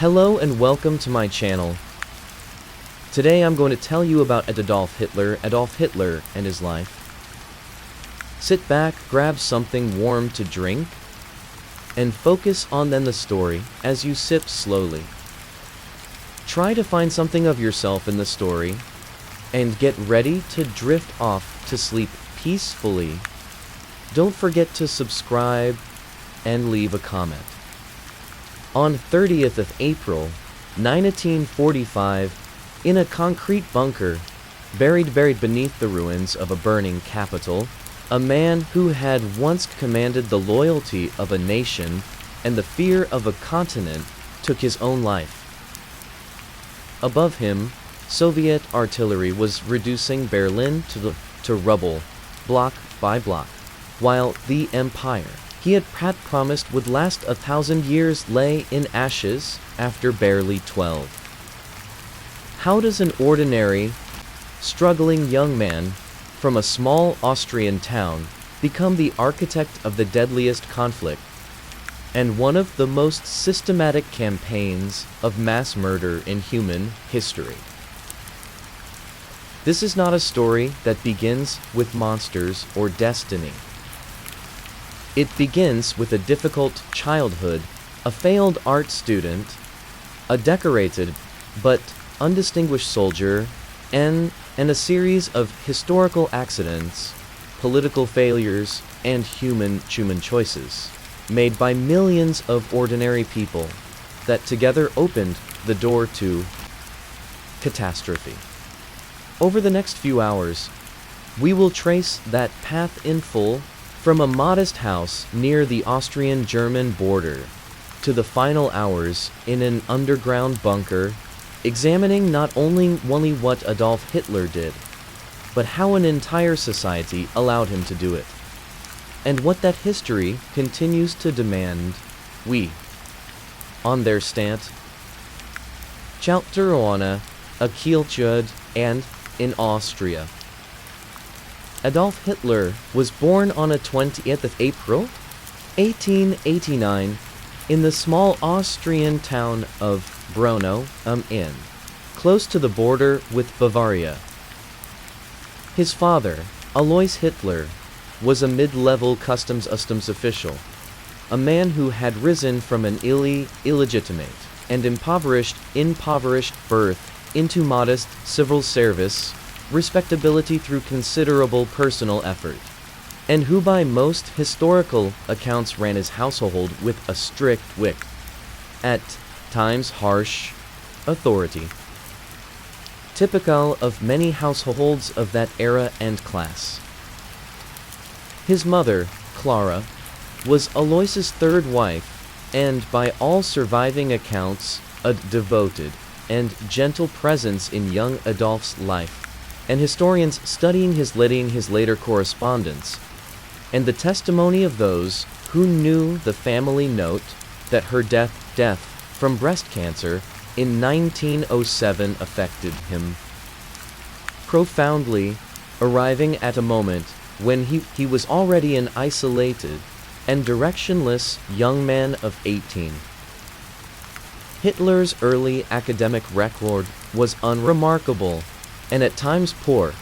Hello and welcome to my channel. Today I'm going to tell you about Adolf Hitler and his life. Sit back, grab something warm to drink, and focus on the story as you sip slowly. Try to find something of yourself in the story, and get ready to drift off to sleep peacefully. Don't forget to subscribe and leave a comment. On 30th of April, 1945, in a concrete bunker, buried beneath the ruins of a burning capital, a man who had once commanded the loyalty of a nation and the fear of a continent took his own life. Above him, Soviet artillery was reducing Berlin to rubble, block by block, while the empire he had promised would last 1,000 years lay in ashes after barely 12. How does an ordinary, struggling young man from a small Austrian town become the architect of the deadliest conflict and one of the most systematic campaigns of mass murder in human history? This is not a story that begins with monsters or destiny. It begins with a difficult childhood, a failed art student, a decorated but undistinguished soldier, and a series of historical accidents, political failures, and human choices made by millions of ordinary people that together opened the door to catastrophe. Over the next few hours, we will trace that path in full, from a modest house near the Austrian-German border to the final hours in an underground bunker, examining not only what Adolf Hitler did, but how an entire society allowed him to do it, and what that history continues to demand we, on their stand, Chalterona, a Kielchud, and in Austria. Adolf Hitler was born on 20th of April, 1889, in the small Austrian town of Brno am Inn, close to the border with Bavaria. His father, Alois Hitler, was a mid-level customs official, a man who had risen from an illegitimate and impoverished birth into modest civil service respectability through considerable personal effort, and who by most historical accounts ran his household with a strict at times harsh, authority, typical of many households of that era and class. His mother, Clara, was Alois's third wife, and by all surviving accounts, a devoted and gentle presence in young Adolf's life, and historians studying his later correspondence, and the testimony of those who knew the family note that her death from breast cancer in 1907 affected him profoundly, arriving at a moment when he was already an isolated and directionless young man of 18. Hitler's early academic record was unremarkable and at times poor,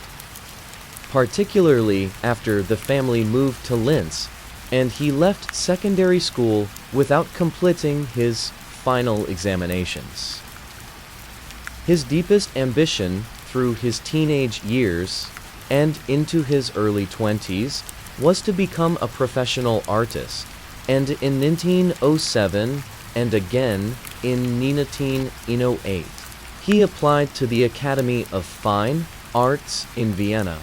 particularly after the family moved to Linz, and he left secondary school without completing his final examinations. His deepest ambition through his teenage years and into his early 20s was to become a professional artist, and in 1907 and again in 1908, he applied to the Academy of Fine Arts in Vienna.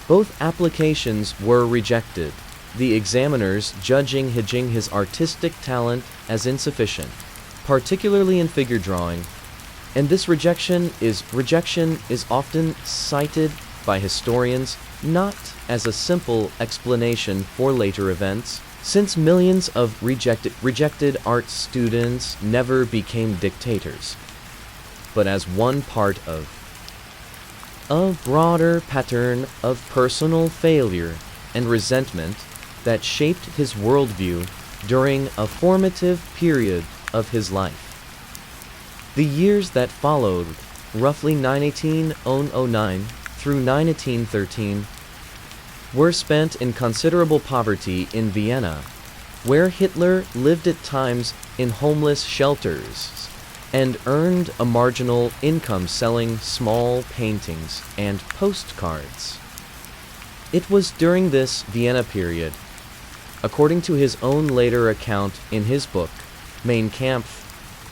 Both applications were rejected, the examiners judging his artistic talent as insufficient, particularly in figure drawing, and this rejection is often cited by historians not as a simple explanation for later events, since millions of rejected art students never became dictators, but as one part of a broader pattern of personal failure and resentment that shaped his worldview during a formative period of his life. The years that followed, roughly 1918-09 through 1913, were spent in considerable poverty in Vienna, where Hitler lived at times in homeless shelters and earned a marginal income selling small paintings and postcards. It was during this Vienna period, according to his own later account in his book, Mein Kampf,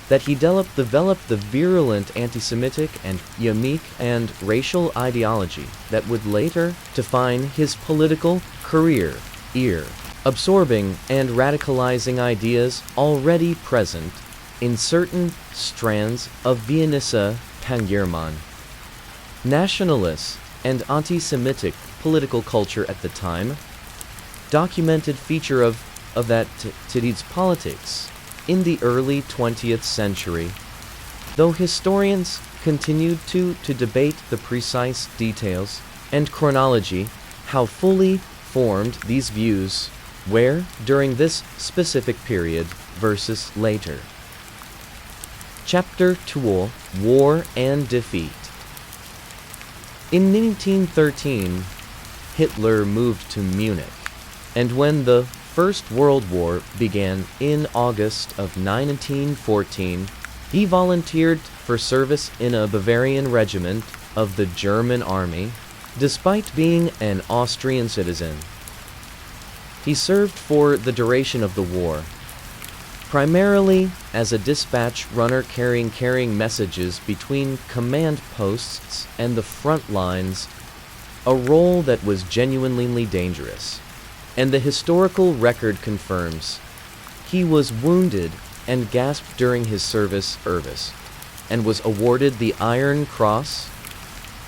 that he developed the virulent anti-Semitic and Yamik and racial ideology that would later define his political career, absorbing and radicalizing ideas already present in certain strands of Viennese Pan-German nationalist and anti-Semitic political culture at the time, documented feature of that tid's politics in the early 20th century, though historians continued to debate the precise details and chronology, how fully formed these views were during this specific period versus later. Chapter 2: War and Defeat. In 1913, Hitler moved to Munich, and when the First World War began in August of 1914, he volunteered for service in a Bavarian regiment of the German army, despite being an Austrian citizen. He served for the duration of the war, primarily as a dispatch runner carrying messages between command posts and the front lines, a role that was genuinely dangerous. And the historical record confirms he was wounded and gasped during his service and was awarded the Iron Cross,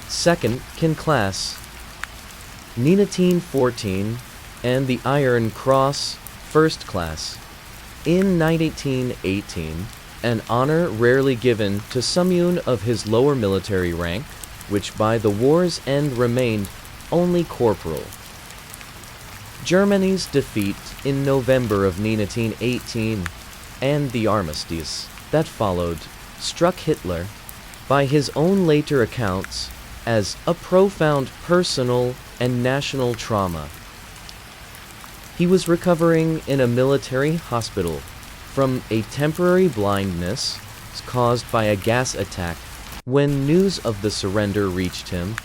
second class, 1914, and the Iron Cross, first class, in 1918, an honor rarely given to someone of his lower military rank, which by the war's end remained only corporal. Germany's defeat in November of 1918 and the armistice that followed struck Hitler, by his own later accounts, as a profound personal and national trauma. He was recovering in a military hospital from a temporary blindness caused by a gas attack when news of the surrender reached him,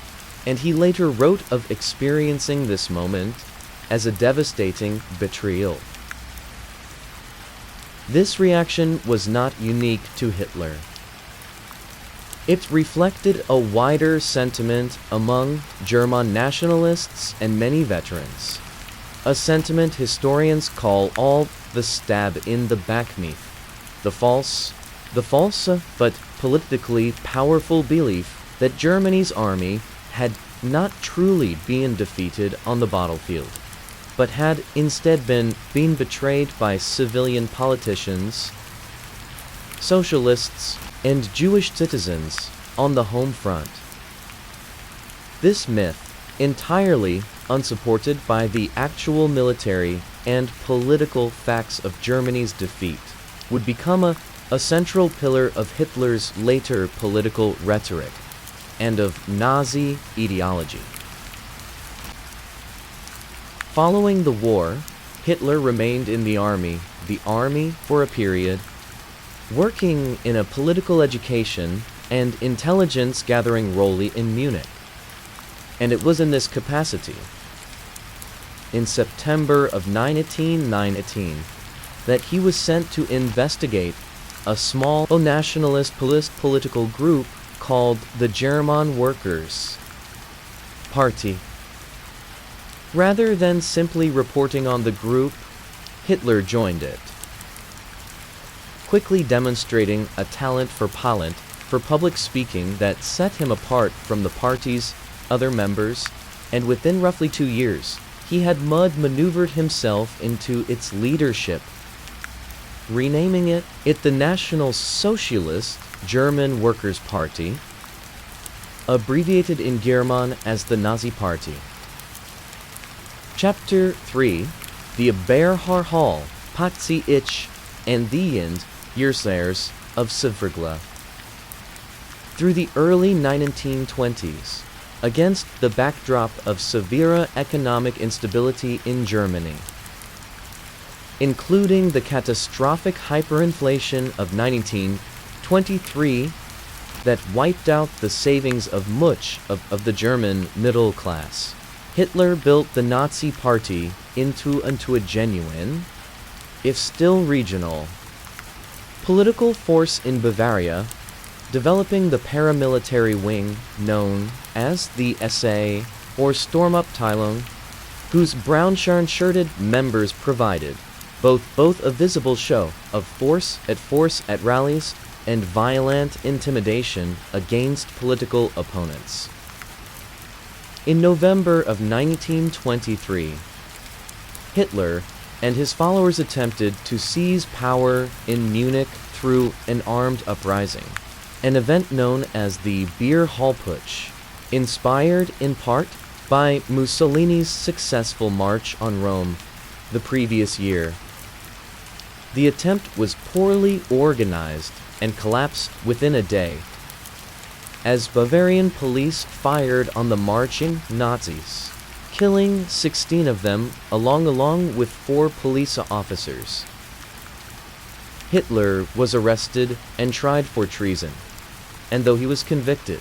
and he later wrote of experiencing this moment as a devastating betrayal. This reaction was not unique to Hitler. It reflected a wider sentiment among German nationalists and many veterans, a sentiment historians call all the stab in the back myth, the false but politically powerful belief that Germany's army had not truly been defeated on the battlefield, but had instead been betrayed by civilian politicians, socialists, and Jewish citizens on the home front. This myth, entirely unsupported by the actual military and political facts of Germany's defeat, would become a central pillar of Hitler's later political rhetoric and of Nazi ideology. Following the war, Hitler remained in the army for a period, working in a political education and intelligence gathering role in Munich. And it was in this capacity, in September of 1919, that he was sent to investigate a small nationalist political group called the German Workers' Party. Rather than simply reporting on the group, Hitler joined it, quickly demonstrating a talent for public speaking that set him apart from the party's other members, and within roughly 2 years, he had maneuvered himself into its leadership, renaming it the National Socialist German Workers' Party, abbreviated in German as the Nazi Party. Chapter 3: The Beerhaar Hall, Patsy Ich, and the End Years of Svrgla. Through the early 1920s, against the backdrop of severe economic instability in Germany, including the catastrophic hyperinflation of 1923 that wiped out the savings of much of the German middle class, Hitler built the Nazi Party into a genuine, if still regional, political force in Bavaria, developing the paramilitary wing known as the SA or Sturmabteilung, whose brown-shirted members provided both a visible show of force at rallies and violent intimidation against political opponents. In November of 1923, Hitler and his followers attempted to seize power in Munich through an armed uprising, an event known as the Beer Hall Putsch, inspired in part by Mussolini's successful march on Rome the previous year. The attempt was poorly organized and collapsed within a day, as Bavarian police fired on the marching Nazis, killing 16 of them along with 4 police officers. Hitler was arrested and tried for treason, and though he was convicted,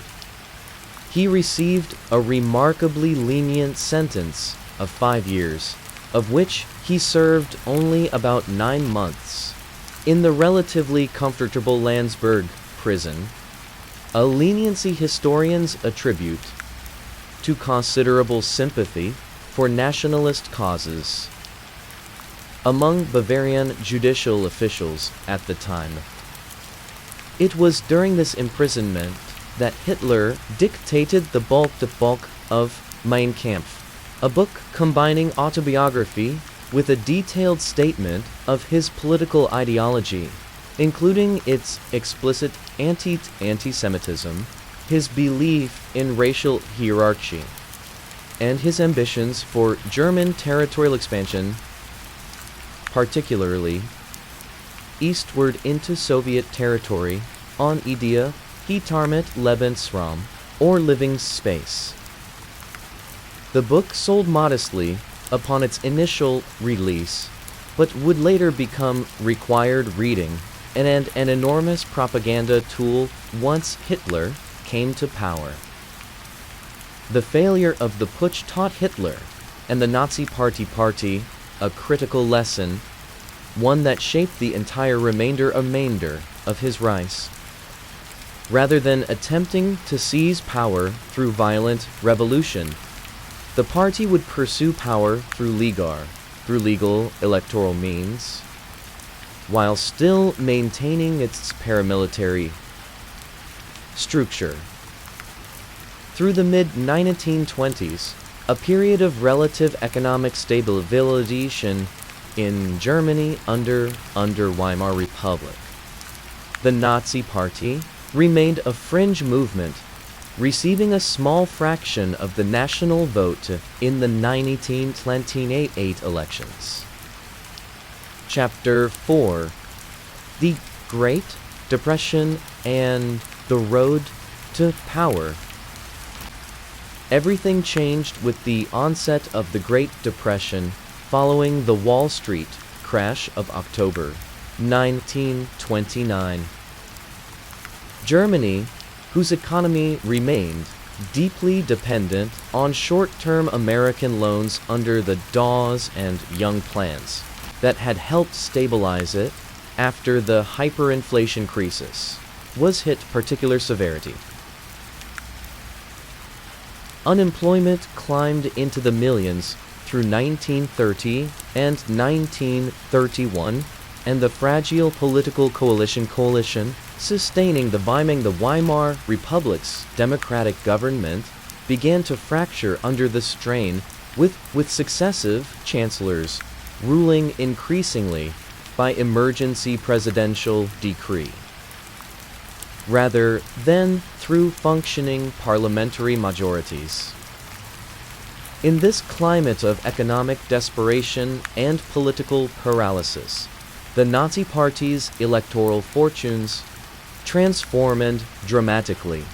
he received a remarkably lenient sentence of 5 years, of which he served only about 9 months in the relatively comfortable Landsberg prison, a leniency historians attribute to considerable sympathy for nationalist causes among Bavarian judicial officials at the time. It was during this imprisonment that Hitler dictated the bulk of Mein Kampf, a book combining autobiography with a detailed statement of his political ideology, including its explicit anti-Semitism, his belief in racial hierarchy, and his ambitions for German territorial expansion, particularly eastward into Soviet territory, on Idea Hitarmit Lebensraum, or living space. The book sold modestly upon its initial release, but would later become required reading and an enormous propaganda tool once Hitler came to power. The failure of the putsch taught Hitler and the Nazi Party a critical lesson, one that shaped the entire remainder of his rise. Rather than attempting to seize power through violent revolution, the party would pursue power through legal electoral means, while still maintaining its paramilitary structure. Through the mid-1920s, a period of relative economic stabilization in Germany under Weimar Republic, the Nazi Party remained a fringe movement, receiving a small fraction of the national vote in the 1928 elections. Chapter 4: The Great Depression and the Road to Power. Everything changed with the onset of the Great Depression following the Wall Street crash of October 1929. Germany, whose economy remained deeply dependent on short-term American loans under the Dawes and Young plans that had helped stabilize it after the hyperinflation crisis, was hit particular severity. Unemployment climbed into the millions through 1930 and 1931, and the fragile political coalition sustaining the Weimar Republic's democratic government began to fracture under the strain, with successive chancellors ruling increasingly by emergency presidential decree, rather than through functioning parliamentary majorities. In this climate of economic desperation and political paralysis, the Nazi Party's electoral fortunes transformed dramatically.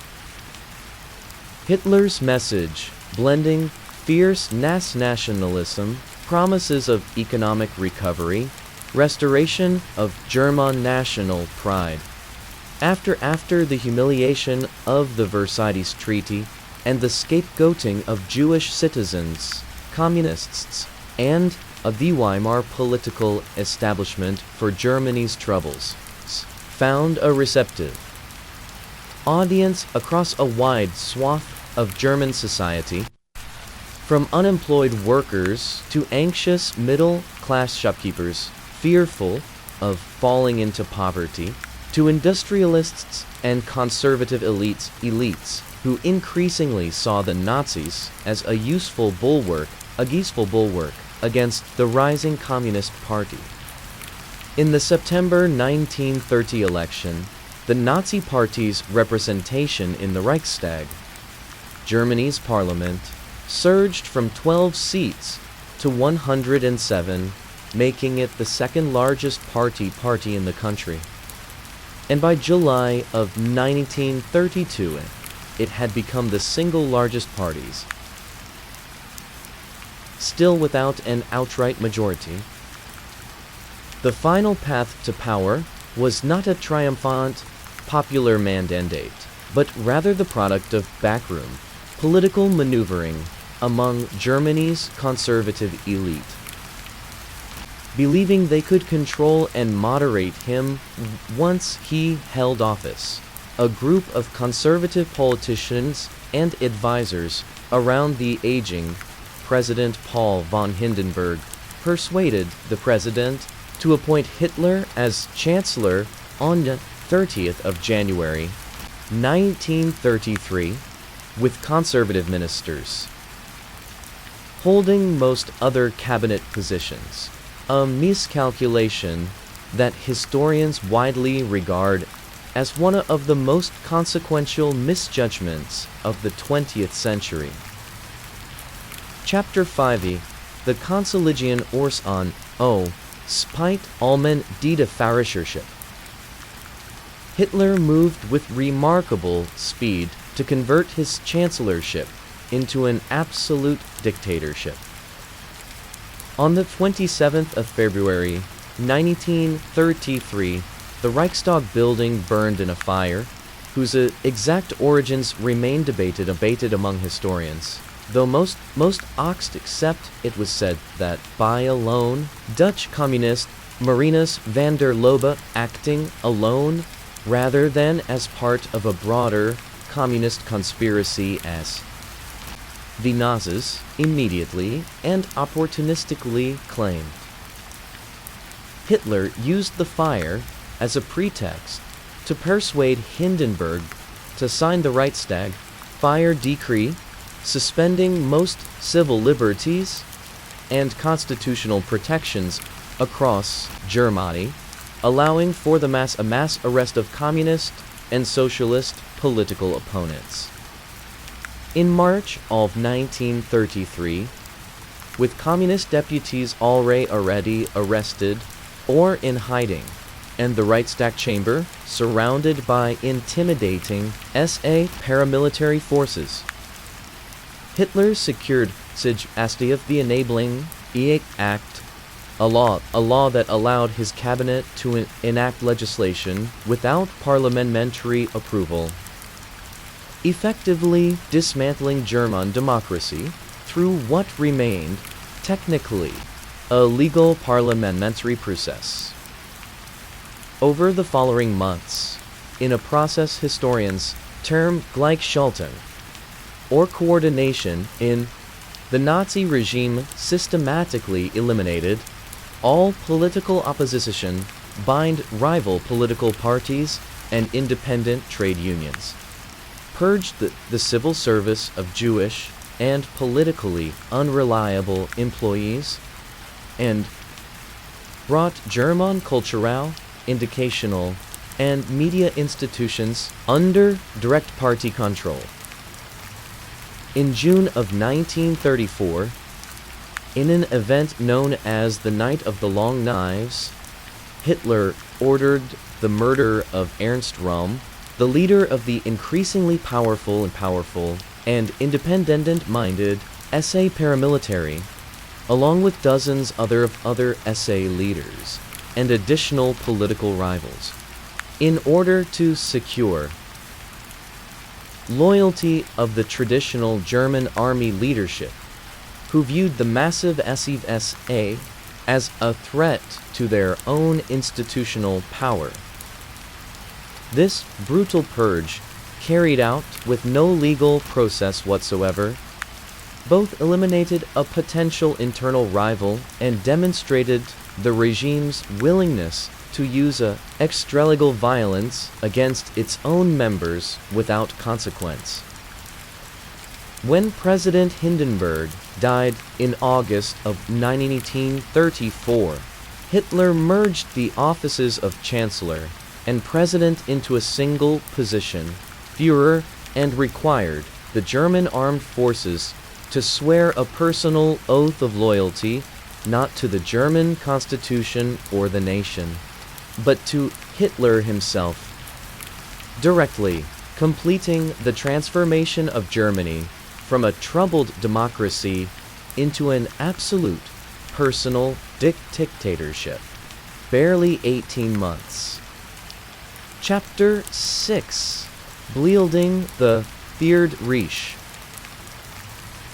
Hitler's message, blending fierce nationalism, promises of economic recovery, restoration of German national pride. After the humiliation of the Versailles Treaty and the scapegoating of Jewish citizens, communists, and of the Weimar political establishment for Germany's troubles, found a receptive audience across a wide swath of German society, from unemployed workers to anxious middle-class shopkeepers fearful of falling into poverty, to industrialists and conservative elites who increasingly saw the Nazis as a useful bulwark against the rising Communist Party. In the September 1930 election, the Nazi Party's representation in the Reichstag, Germany's parliament, surged from 12 seats to 107, making it the second largest party in the country. And by July of 1932, it had become the single largest parties. Still without an outright majority, the final path to power was not a triumphant popular mandate, but rather the product of backroom political maneuvering among Germany's conservative elite. Believing they could control and moderate him once he held office, a group of conservative politicians and advisors around the aging President Paul von Hindenburg persuaded the president to appoint Hitler as chancellor on the 30th of January, 1933, with conservative ministers holding most other cabinet positions, a miscalculation that historians widely regard as one of the most consequential misjudgments of the 20th century. Chapter 5 The Konseligien Ors an Spite allmen die Führership. Hitler moved with remarkable speed to convert his chancellorship into an absolute dictatorship. On the 27th of February, 1933, the Reichstag building burned in a fire, whose exact origins remain debated among historians, though most accept it was said that by a lone Dutch communist Marinus van der Lubbe acting alone rather than as part of a broader communist conspiracy as the Nazis immediately and opportunistically claimed. Hitler used the fire as a pretext to persuade Hindenburg to sign the Reichstag fire decree suspending most civil liberties and constitutional protections across Germany, allowing for a mass arrest of communist and socialist political opponents. In March of 1933, with communist deputies already arrested or in hiding, and the Reichstag chamber surrounded by intimidating SA paramilitary forces, Hitler secured passage of the Enabling Act, a law that allowed his cabinet to enact legislation without parliamentary approval, effectively dismantling German democracy through what remained, technically, a legal parliamentary process. Over the following months, in a process historians term Gleichschaltung, or coordination in the Nazi regime systematically eliminated all political opposition, bind rival political parties and independent trade unions, purged the civil service of Jewish and politically unreliable employees, and brought German cultural, educational, and media institutions under direct party control. In June of 1934, in an event known as the Night of the Long Knives, Hitler ordered the murder of Ernst Röhm, the leader of the increasingly powerful and independent-minded SA paramilitary, along with dozens other SA leaders and additional political rivals, in order to secure loyalty of the traditional German army leadership, who viewed the massive SA as a threat to their own institutional power. This brutal purge, carried out with no legal process whatsoever, both eliminated a potential internal rival and demonstrated the regime's willingness to use extralegal violence against its own members without consequence. When President Hindenburg died in August of 1934, Hitler merged the offices of Chancellor and President into a single position, Führer, and required the German armed forces to swear a personal oath of loyalty not to the German constitution or the nation, but to Hitler himself, directly completing the transformation of Germany from a troubled democracy into an absolute personal dictatorship. Barely 18 months. Chapter 6. Wielding the Third Reich.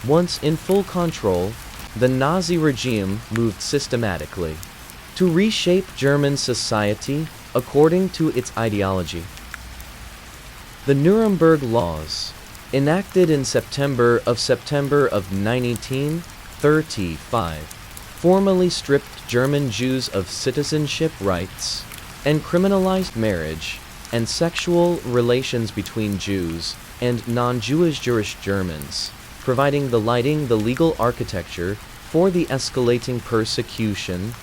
Once in full control, the Nazi regime moved systematically to reshape German society according to its ideology. The Nuremberg Laws, enacted in September of 1935, formally stripped German Jews of citizenship rights and criminalized marriage and sexual relations between Jews and non-Jewish Germans, providing the legal architecture for the escalating persecution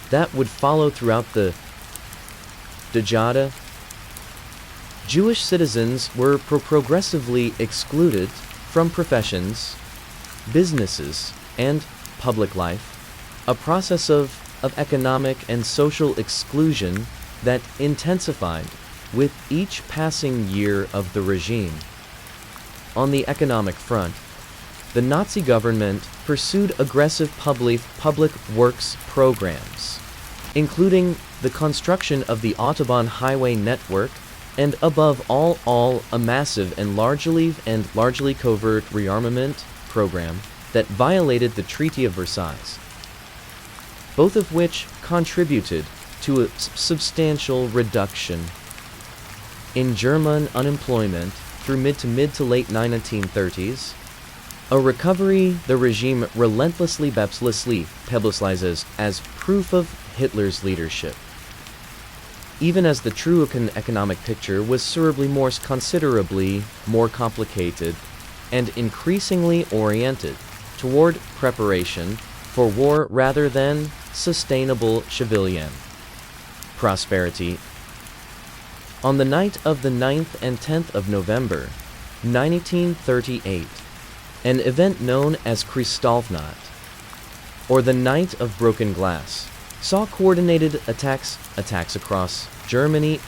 that would follow throughout the Decade. Jewish citizens were progressively excluded from professions, businesses, and public life, a process of economic and social exclusion that intensified with each passing year of the regime. On the economic front, the Nazi government pursued aggressive public works programs, including the construction of the Autobahn highway network and above all a massive and largely covert rearmament program that violated the Treaty of Versailles, both of which contributed to a substantial reduction in German unemployment through mid to late 1930s, a recovery the regime relentlessly publicizes as proof of Hitler's leadership. Even as the true economic picture was considerably more complicated and increasingly oriented toward preparation for war rather than sustainable civilian prosperity. On the night of the 9th and 10th of November, 1938, an event known as Kristallnacht, or the Night of Broken Glass, saw coordinated attacks across Germany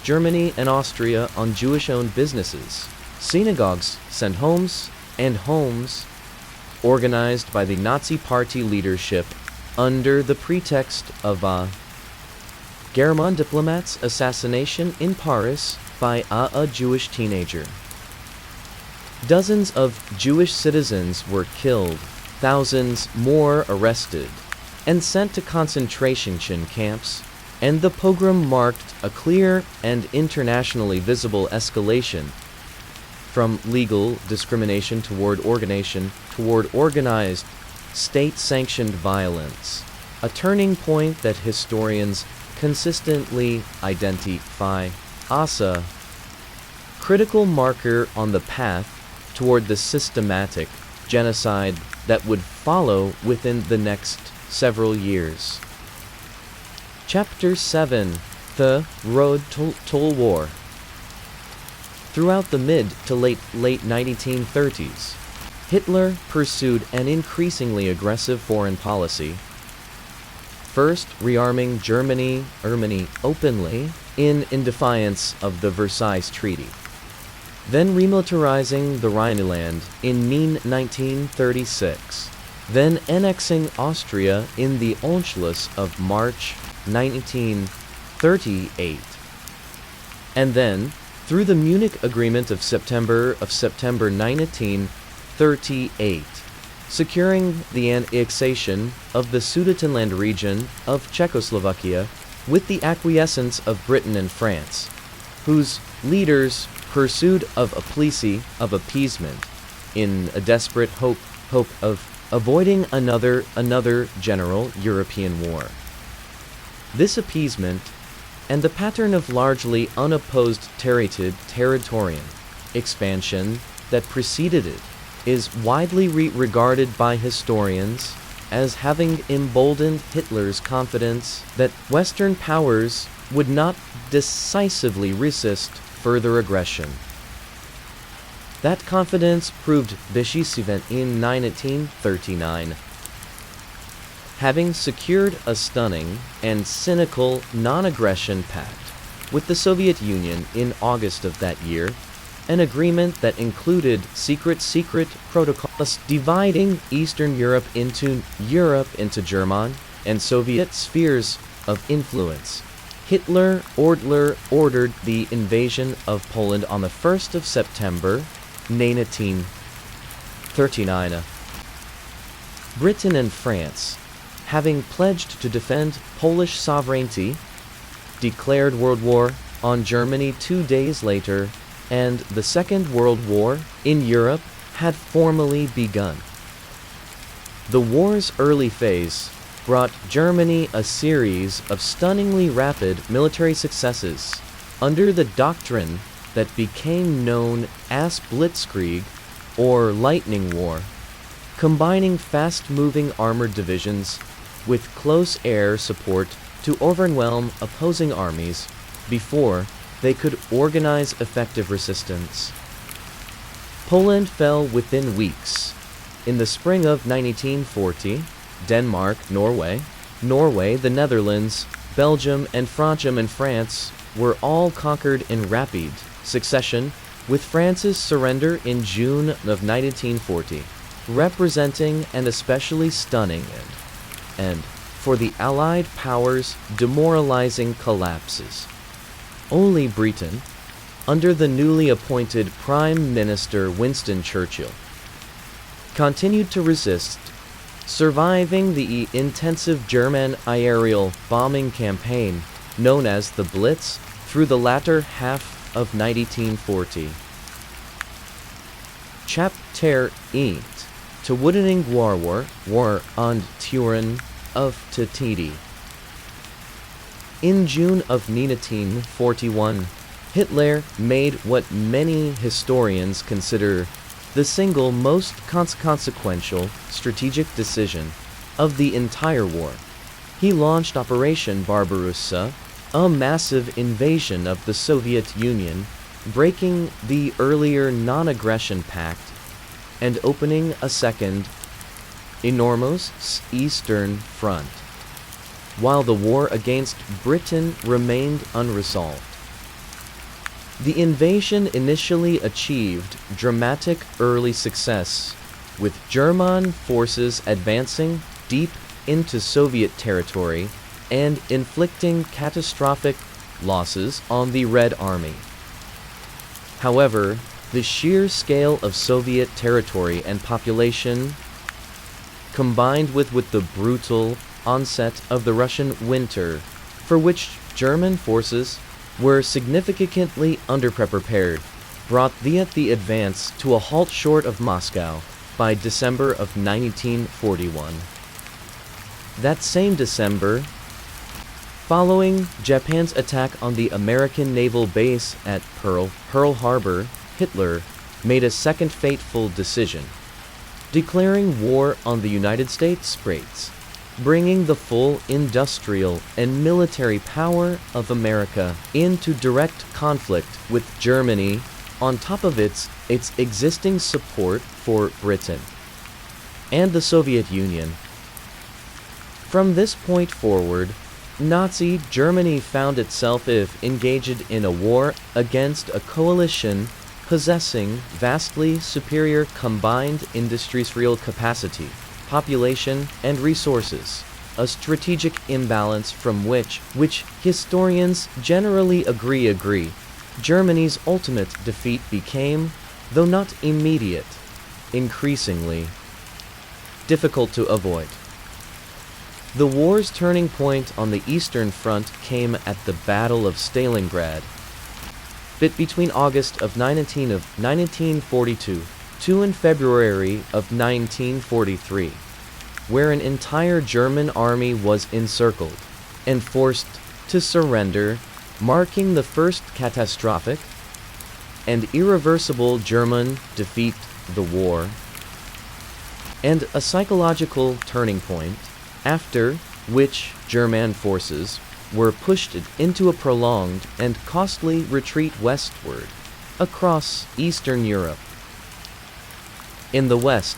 and Austria on Jewish-owned businesses, synagogues, and homes, organized by the Nazi Party leadership under the pretext of a German diplomat's assassination in Paris by a Jewish teenager. Dozens of Jewish citizens were killed, thousands more arrested, and sent to concentration camps, and the pogrom marked a clear and internationally visible escalation from legal discrimination toward organized, state-sanctioned violence, a turning point that historians consistently identify as a critical marker on the path toward the systematic genocide that would follow within the next several years. Chapter 7. The Road to War. Throughout the mid to late 1930s, Hitler pursued an increasingly aggressive foreign policy, first rearming Germany openly in defiance of the Versailles Treaty, then remilitarizing the Rhineland in 1936, then annexing Austria in the Anschluss of March 1938, and then, through the Munich Agreement of September 1938, securing the annexation of the Sudetenland region of Czechoslovakia with the acquiescence of Britain and France, whose leaders pursued of a policy of appeasement in a desperate hope of avoiding another general European war. This appeasement and the pattern of largely unopposed territorial expansion that preceded it is widely regarded by historians as having emboldened Hitler's confidence that Western powers would not decisively resist further aggression. That confidence proved decisive in 1939. Having secured a stunning and cynical non-aggression pact with the Soviet Union in August of that year, an agreement that included secret protocols dividing Eastern Europe into German and Soviet spheres of influence, Hitler ordered the invasion of Poland on the 1st of September 1939. Britain and France, having pledged to defend Polish sovereignty, declared World War on Germany 2 days later, and the Second World War in Europe had formally begun. The war's early phase brought Germany a series of stunningly rapid military successes under the doctrine that became known as Blitzkrieg or Lightning War, combining fast-moving armored divisions with close air support to overwhelm opposing armies before they could organize effective resistance. Poland fell within weeks. In the spring of 1940, Denmark, Norway, the Netherlands, Belgium, and France were all conquered in rapid succession, with France's surrender in June of 1940, representing an especially stunning and, for the Allied powers, demoralizing collapses. Only Britain, under the newly appointed Prime Minister Winston Churchill, continued to resist, surviving the intensive German aerial bombing campaign known as the Blitz through the latter half of 1940. Chapter 8 to Woodening War on Turin of Tatiti. In June of 1941, Hitler made what many historians consider the single most consequential strategic decision of the entire war. He launched Operation Barbarossa, a massive invasion of the Soviet Union, breaking the earlier non-aggression pact and opening a second, enormous Eastern Front, while the war against Britain remained unresolved. The invasion initially achieved dramatic early success, with German forces advancing deep into Soviet territory and inflicting catastrophic losses on the Red Army. However, the sheer scale of Soviet territory and population, combined with the brutal onset of the Russian winter, for which German forces were significantly underprepared, brought the advance to a halt short of Moscow by December of 1941. That same December, following Japan's attack on the American naval base at Pearl Harbor, Hitler made a second fateful decision, declaring war on the United States, bringing the full industrial and military power of America into direct conflict with Germany, on top of its existing support for Britain and the Soviet Union. From this point forward, Nazi Germany found itself engaged in a war against a coalition possessing vastly superior combined industrial capacity, population, and resources, a strategic imbalance from which historians generally agree, Germany's ultimate defeat became, though not immediate, increasingly difficult to avoid. The war's turning point on the Eastern Front came at the Battle of Stalingrad, between August of 1942 to in February of 1943, where an entire German army was encircled and forced to surrender, marking the first catastrophic and irreversible German defeat of the war, and a psychological turning point, after which German forces were pushed into a prolonged and costly retreat westward across Eastern Europe. In the west,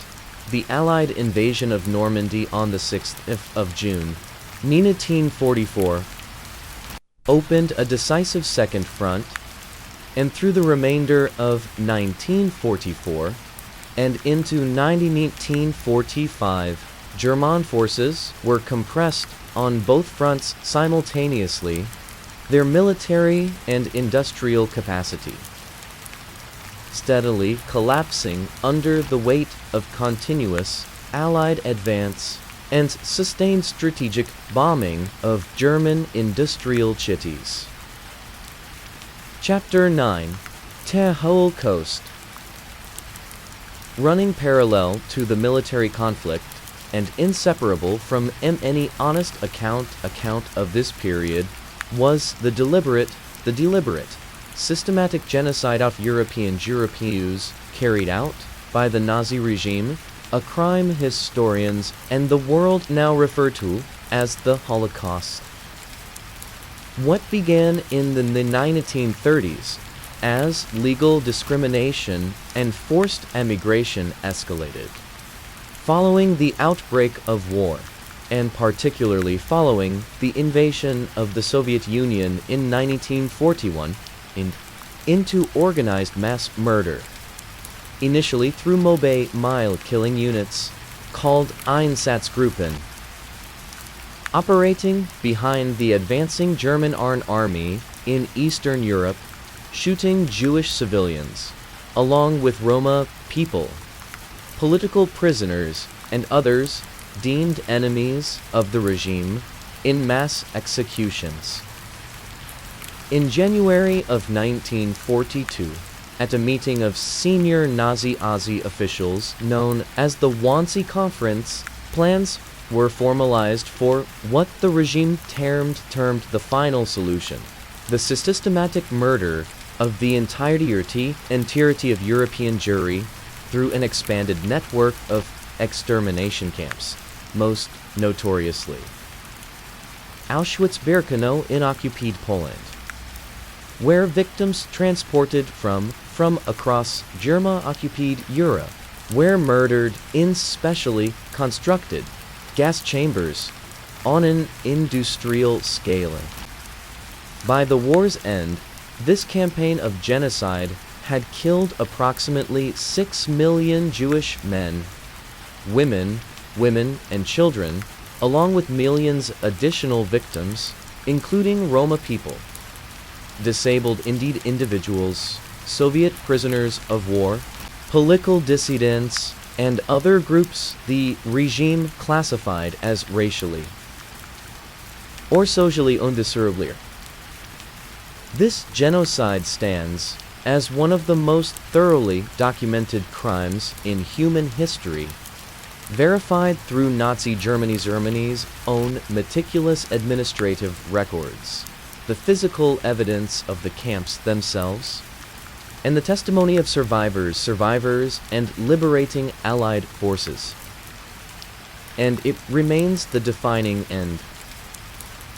the Allied invasion of Normandy on the 6th of June, 1944, opened a decisive second front, and through the remainder of 1944 and into 1945, German forces were compressed on both fronts simultaneously, their military and industrial capacity steadily collapsing under the weight of continuous Allied advance and sustained strategic bombing of German industrial cities. Chapter 9: Der Holocaust. Running parallel to the military conflict and inseparable from any honest account of this period was the deliberate, systematic genocide of European Jews carried out by the Nazi regime, a crime historians and the world now refer to as the Holocaust. What began in the 1930s as legal discrimination and forced emigration escalated. Following the outbreak of war, and particularly following the invasion of the Soviet Union in 1941, into organized mass murder, initially through mobile killing units called Einsatzgruppen, operating behind the advancing German army in Eastern Europe, shooting Jewish civilians, along with Roma people, political prisoners, and others deemed enemies of the regime in mass executions. In January of 1942, at a meeting of senior Nazi officials known as the Wannsee Conference, plans were formalized for what the regime termed the final solution: the systematic murder of the entirety of European Jewry through an expanded network of extermination camps, most notoriously Auschwitz-Birkenau in occupied Poland, where victims transported from across German-occupied Europe were murdered in specially constructed gas chambers on an industrial scale. By the war's end, this campaign of genocide had killed approximately 6 million Jewish men, women, and children, along with millions additional victims, including Roma people, disabled individuals, Soviet prisoners of war, political dissidents, and other groups the regime classified as racially or socially undesirable. This genocide stands as one of the most thoroughly documented crimes in human history, verified through Nazi Germany's own meticulous administrative records, the physical evidence of the camps themselves, and the testimony of survivors, and liberating Allied forces. And it remains the defining and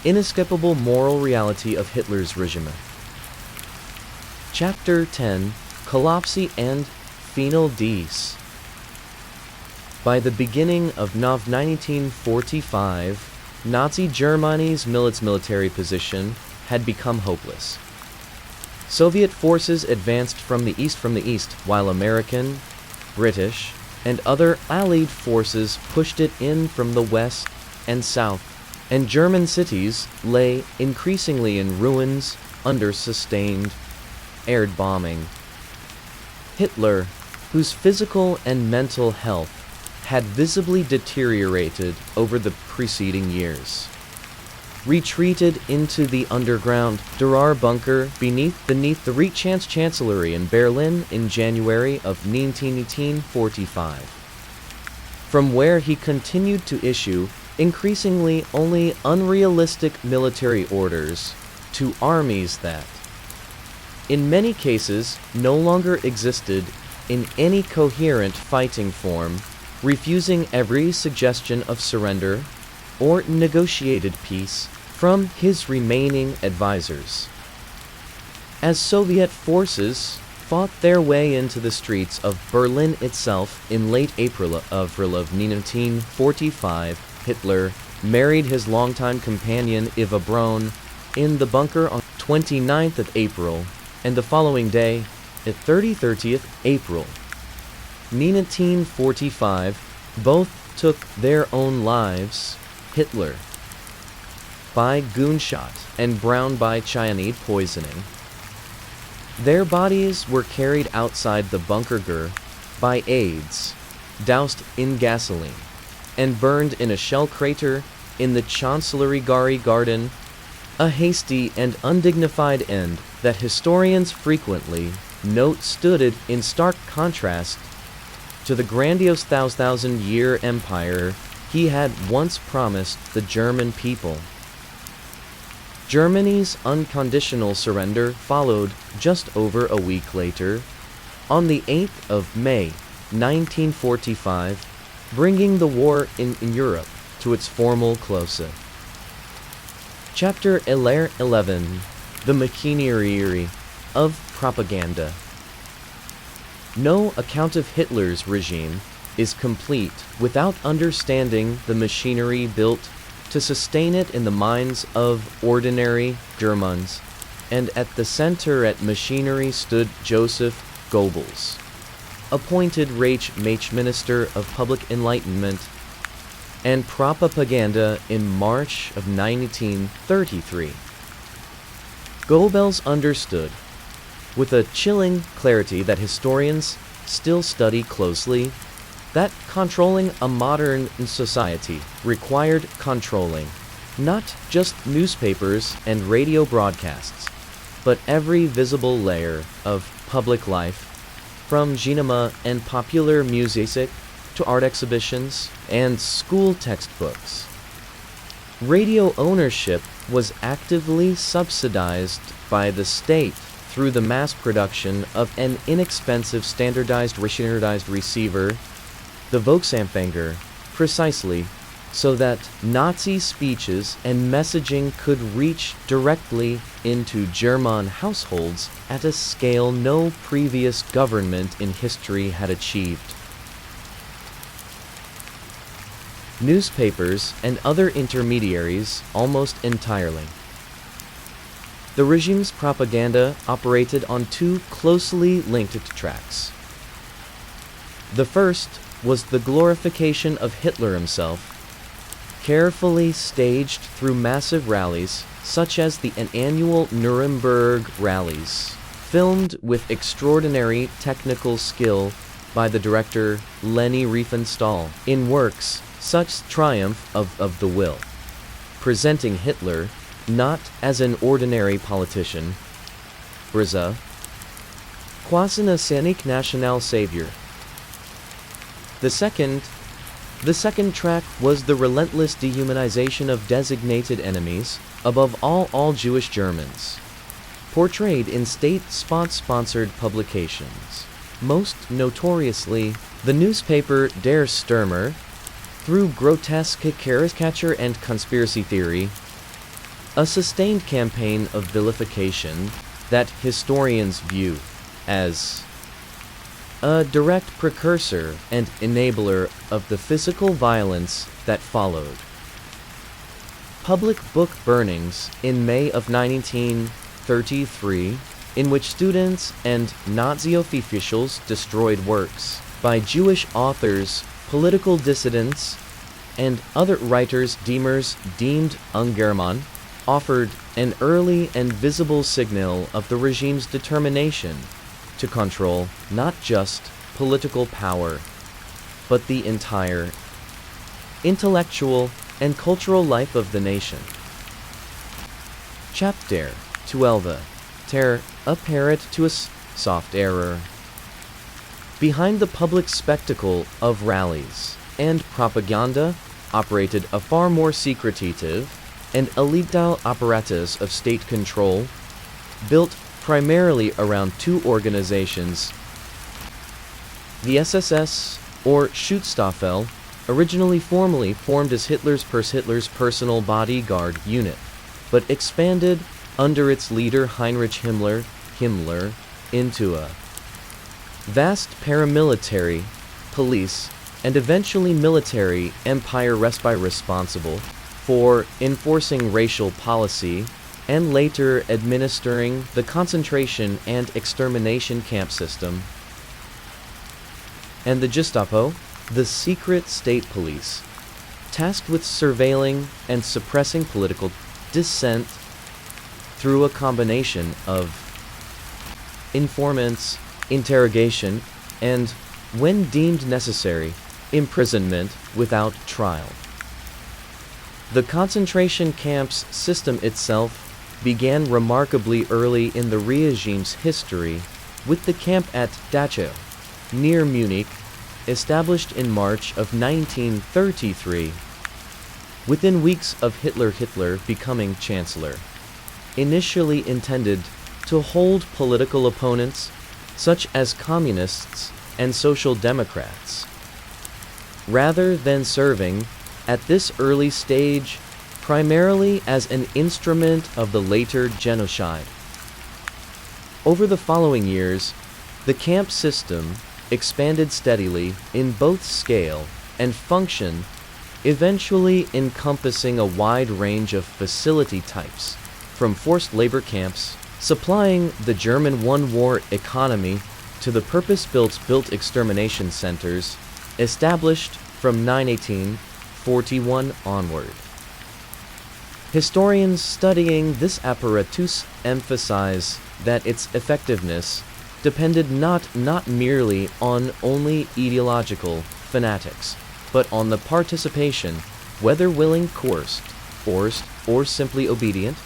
inescapable moral reality of Hitler's regime. Chapter 10: Collapse and Final Dies. By the beginning of 1945, Nazi Germany's military position had become hopeless. Soviet forces advanced from the east, while American, British, and other Allied forces pushed it in from the west and south, and German cities lay increasingly in ruins under sustained air bombing. Hitler, whose physical and mental health had visibly deteriorated over the preceding years, retreated into the underground Durar bunker beneath the Reichs Chancellery in Berlin in January of 1945, from where he continued to issue increasingly only unrealistic military orders to armies that, in many cases, no longer existed in any coherent fighting form, refusing every suggestion of surrender or negotiated peace from his remaining advisors. As Soviet forces fought their way into the streets of Berlin itself in late April of 1945, Hitler married his longtime companion Eva Braun in the bunker on 29th of April, and the following day, at 30th April, 1945, both took their own lives, Hitler by gunshot and Braun by cyanide poisoning. Their bodies were carried outside the bunker by aides, doused in gasoline, and burned in a shell crater in the Chancellery garden, a hasty and undignified end that historians frequently note stood in stark contrast to the grandiose thousand-year empire he had once promised the German people. Germany's unconditional surrender followed just over a week later, on the 8th of May, 1945, bringing the war in Europe to its formal close. Chapter 11: The Machinery of Propaganda. No account of Hitler's regime is complete without understanding the machinery built to sustain it in the minds of ordinary Germans, and at the center of machinery stood Joseph Goebbels, appointed Reich Minister of Public Enlightenment and Propaganda in March of 1933. Goebbels understood, with a chilling clarity that historians still study closely, that controlling a modern society required controlling not just newspapers and radio broadcasts, but every visible layer of public life, from cinema and popular music to art exhibitions and school textbooks. Radio ownership was actively subsidized by the state through the mass production of an inexpensive standardized receiver, the Volksempfänger, precisely so that Nazi speeches and messaging could reach directly into German households at a scale no previous government in history had achieved. Newspapers and other intermediaries almost entirely. The regime's propaganda operated on two closely linked tracks. The first was the glorification of Hitler himself, carefully staged through massive rallies such as the annual Nuremberg rallies, filmed with extraordinary technical skill by the director Leni Riefenstahl in works such Triumph of the Will, presenting Hitler not as an ordinary politician, Brza, Quasi-Nationalist national savior. The second track was the relentless dehumanization of designated enemies, above all Jewish Germans, portrayed in state-sponsored publications, most notoriously the newspaper Der Stürmer, through grotesque caricature and conspiracy theory, a sustained campaign of vilification that historians view as a direct precursor and enabler of the physical violence that followed. public book burnings in May of 1933, in which students and Nazi officials destroyed works by Jewish authors, political dissidents, and other writers deemed Ungerman, offered an early and visible signal of the regime's determination to control not just political power, but the entire intellectual and cultural life of the nation. Chapter 12. Terror, a parrot to a soft error. Behind the public spectacle of rallies and propaganda operated a far more secretive and illegal apparatus of state control, built primarily around two organizations. The SSS, or Schutzstaffel, originally formally formed as Hitler's personal bodyguard unit, but expanded under its leader Heinrich Himmler into a vast paramilitary, police, and eventually military empire responsible for enforcing racial policy and later administering the concentration and extermination camp system. And the Gestapo, the secret state police, tasked with surveilling and suppressing political dissent through a combination of informants, interrogation, and, when deemed necessary, imprisonment without trial. The concentration camps system itself began remarkably early in the regime's history, with the camp at Dachau, near Munich, established in March of 1933. Within weeks of Hitler becoming chancellor, initially intended to hold political opponents such as communists and social democrats, rather than serving at this early stage primarily as an instrument of the later genocide. Over the following years, the camp system expanded steadily in both scale and function, eventually encompassing a wide range of facility types, from forced labor camps supplying the German one-war economy to the purpose-built extermination centers established from 1941 onward. Historians studying this apparatus emphasize that its effectiveness depended not merely on only ideological fanatics, but on the participation, whether willing, coerced, forced, or simply obedient,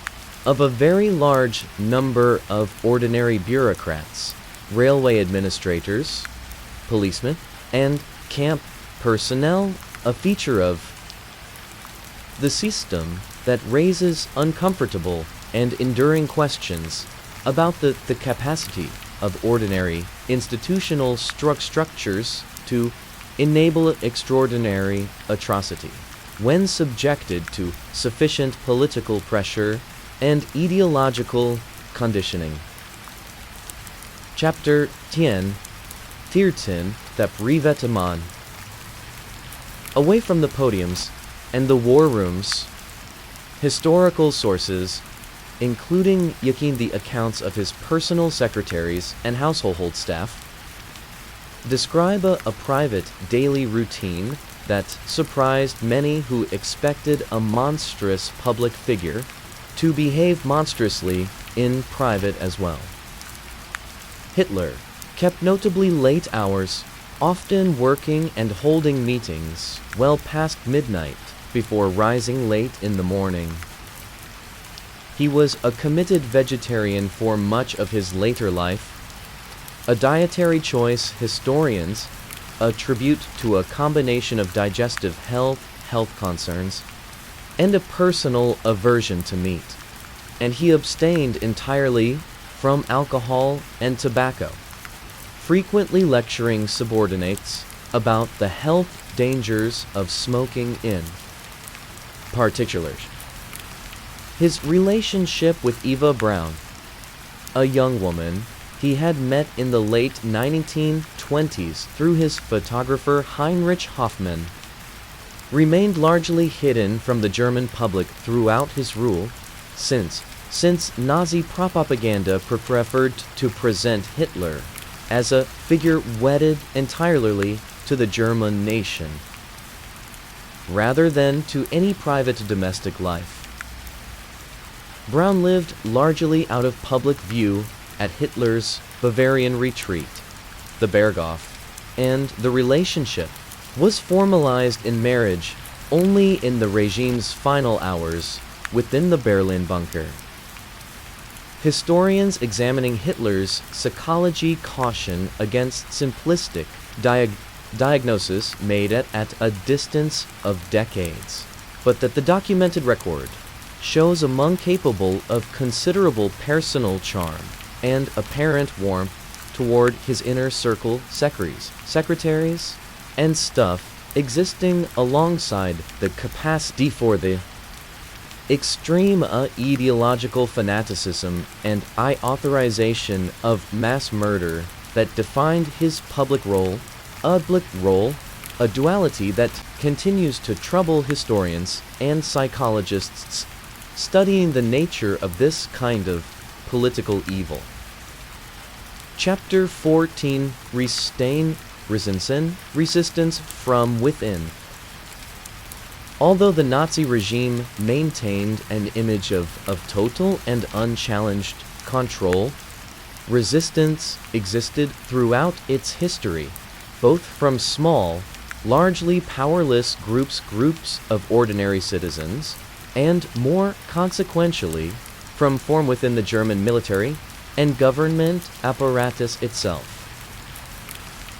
of a very large number of ordinary bureaucrats, railway administrators, policemen, and camp personnel, a feature of the system that raises uncomfortable and enduring questions about the capacity of ordinary institutional structures to enable extraordinary atrocity when subjected to sufficient political pressure and ideological conditioning. Chapter 10. 13. The Privateman. Away from the podiums and the war rooms, historical sources, including the accounts of his personal secretaries and household staff, describe a private daily routine that surprised many who expected a monstrous public figure to behave monstrously in private as well. Hitler kept notably late hours, often working and holding meetings well past midnight before rising late in the morning. He was a committed vegetarian for much of his later life, a dietary choice historians attribute to a combination of digestive health concerns, and a personal aversion to meat, and he abstained entirely from alcohol and tobacco, frequently lecturing subordinates about the health dangers of smoking in particular. His relationship with Eva Braun, a young woman he had met in the late 1920s through his photographer Heinrich Hoffmann, remained largely hidden from the German public throughout his rule, since Nazi propaganda preferred to present Hitler as a figure wedded entirely to the German nation, rather than to any private domestic life. Braun lived largely out of public view at Hitler's Bavarian retreat, the Berghof, and the relationship was formalized in marriage only in the regime's final hours within the Berlin bunker. Historians examining Hitler's psychology caution against simplistic diagnosis made it at a distance of decades, but that the documented record shows a monk capable of considerable personal charm and apparent warmth toward his inner circle secretaries, and stuff existing alongside the capacity for the extreme ideological fanaticism and authorization of mass murder that defined his public role, a duality that continues to trouble historians and psychologists studying the nature of this kind of political evil. Chapter 14: Resistance from Within. Although the Nazi regime maintained an image of total and unchallenged control, resistance existed throughout its history, both from small, largely powerless groups of ordinary citizens, and more consequentially, from within the German military and government apparatus itself.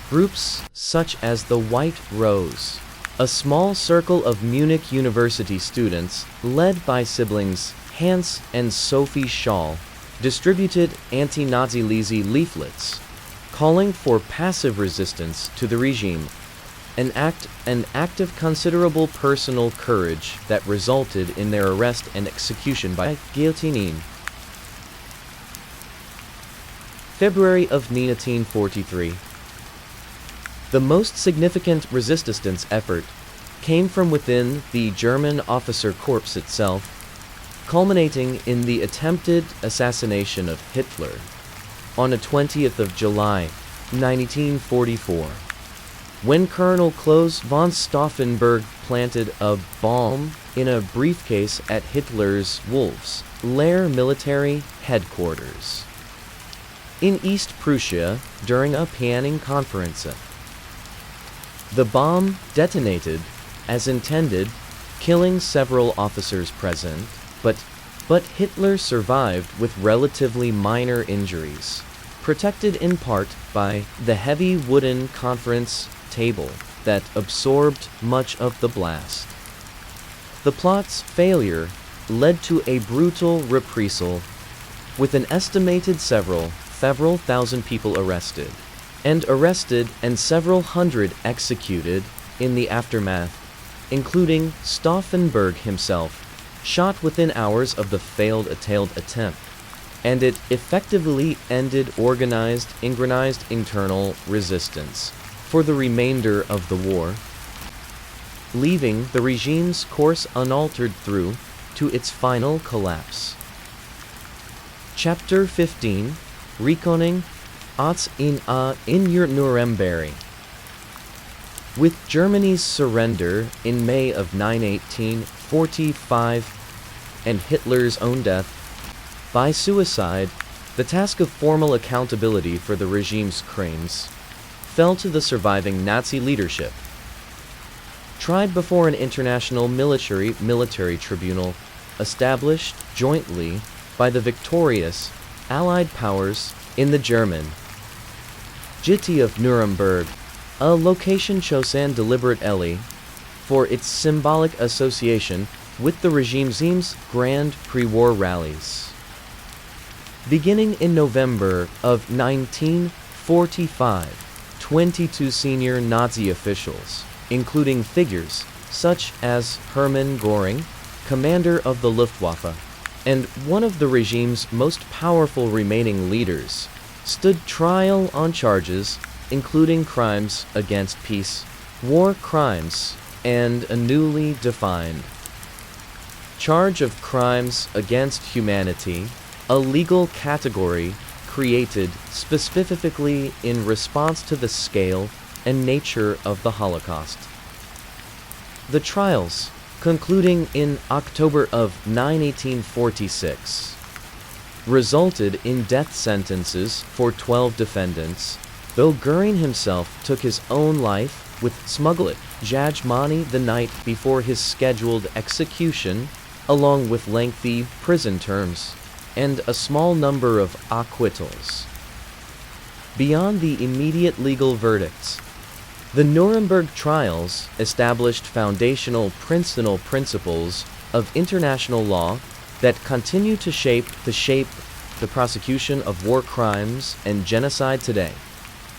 Groups such as the White Rose, a small circle of Munich University students led by siblings Hans and Sophie Scholl, distributed anti-Nazi leaflets calling for passive resistance to the regime, an act of considerable personal courage that resulted in their arrest and execution by guillotine. February of 1943. The most significant resistance effort came from within the German officer corps itself, culminating in the attempted assassination of Hitler on the 20th of July, 1944, when Colonel Klaus von Stauffenberg planted a bomb in a briefcase at Hitler's Wolf's Lair military headquarters in East Prussia during a planning conference. The bomb detonated as intended, killing several officers present, but Hitler survived with relatively minor injuries, protected in part by the heavy wooden conference table that absorbed much of the blast. The plot's failure led to a brutal reprisal, with an estimated several thousand people arrested and several hundred executed in the aftermath, including Stauffenberg himself, shot within hours of the failed attempt, and it effectively ended organized internal resistance for the remainder of the war, leaving the regime's course unaltered through to its final collapse. Chapter 15: Rekoning in Nuremberg. With Germany's surrender in May of 1945 and Hitler's own death by suicide, the task of formal accountability for the regime's crimes fell to the surviving Nazi leadership. Tried before an international military tribunal established jointly by the victorious Allied powers in the German City of Nuremberg, a location chosen deliberately for its symbolic association with the regime's grand pre-war rallies. Beginning in November of 1945, 22 senior Nazi officials, including figures such as Hermann Göring, commander of the Luftwaffe, and one of the regime's most powerful remaining leaders, stood trial on charges including crimes against peace, war crimes, and a newly defined charge of crimes against humanity, a legal category created specifically in response to the scale and nature of the Holocaust. The trials, concluding in October of 1846, resulted in death sentences for 12 defendants, though Göring himself took his own life with smuggled Jajmani the night before his scheduled execution, along with lengthy prison terms and a small number of acquittals. Beyond the immediate legal verdicts, the Nuremberg trials established foundational principles of international law that continue to shape the prosecution of war crimes and genocide today,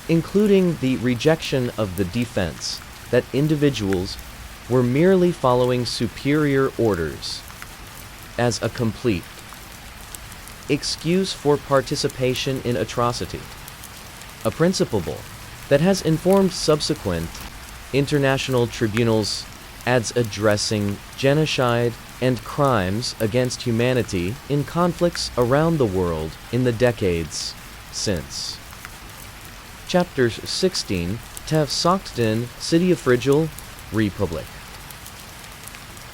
including the rejection of the defense that individuals were merely following superior orders as a complete excuse for participation in atrocity, a principle that has informed subsequent international tribunals as addressing genocide and crimes against humanity in conflicts around the world in the decades since. Chapter 16, Tev Sochtden, City of Frigil, Republic.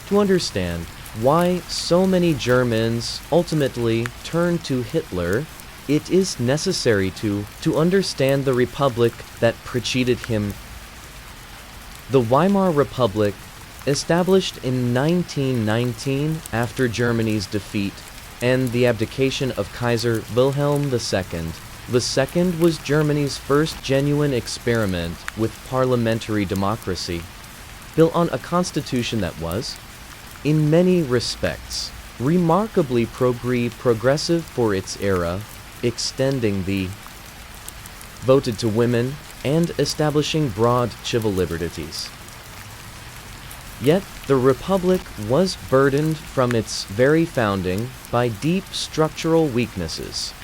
To understand why so many Germans ultimately turned to Hitler, it is necessary to understand the republic that preceded him. The Weimar Republic, established in 1919 after Germany's defeat and the abdication of Kaiser Wilhelm II. The second was Germany's first genuine experiment with parliamentary democracy, built on a constitution that was, in many respects, remarkably progressive for its era, extending the voted to women and establishing broad civil liberties. Yet the Republic was burdened from its very founding by deep structural weaknesses.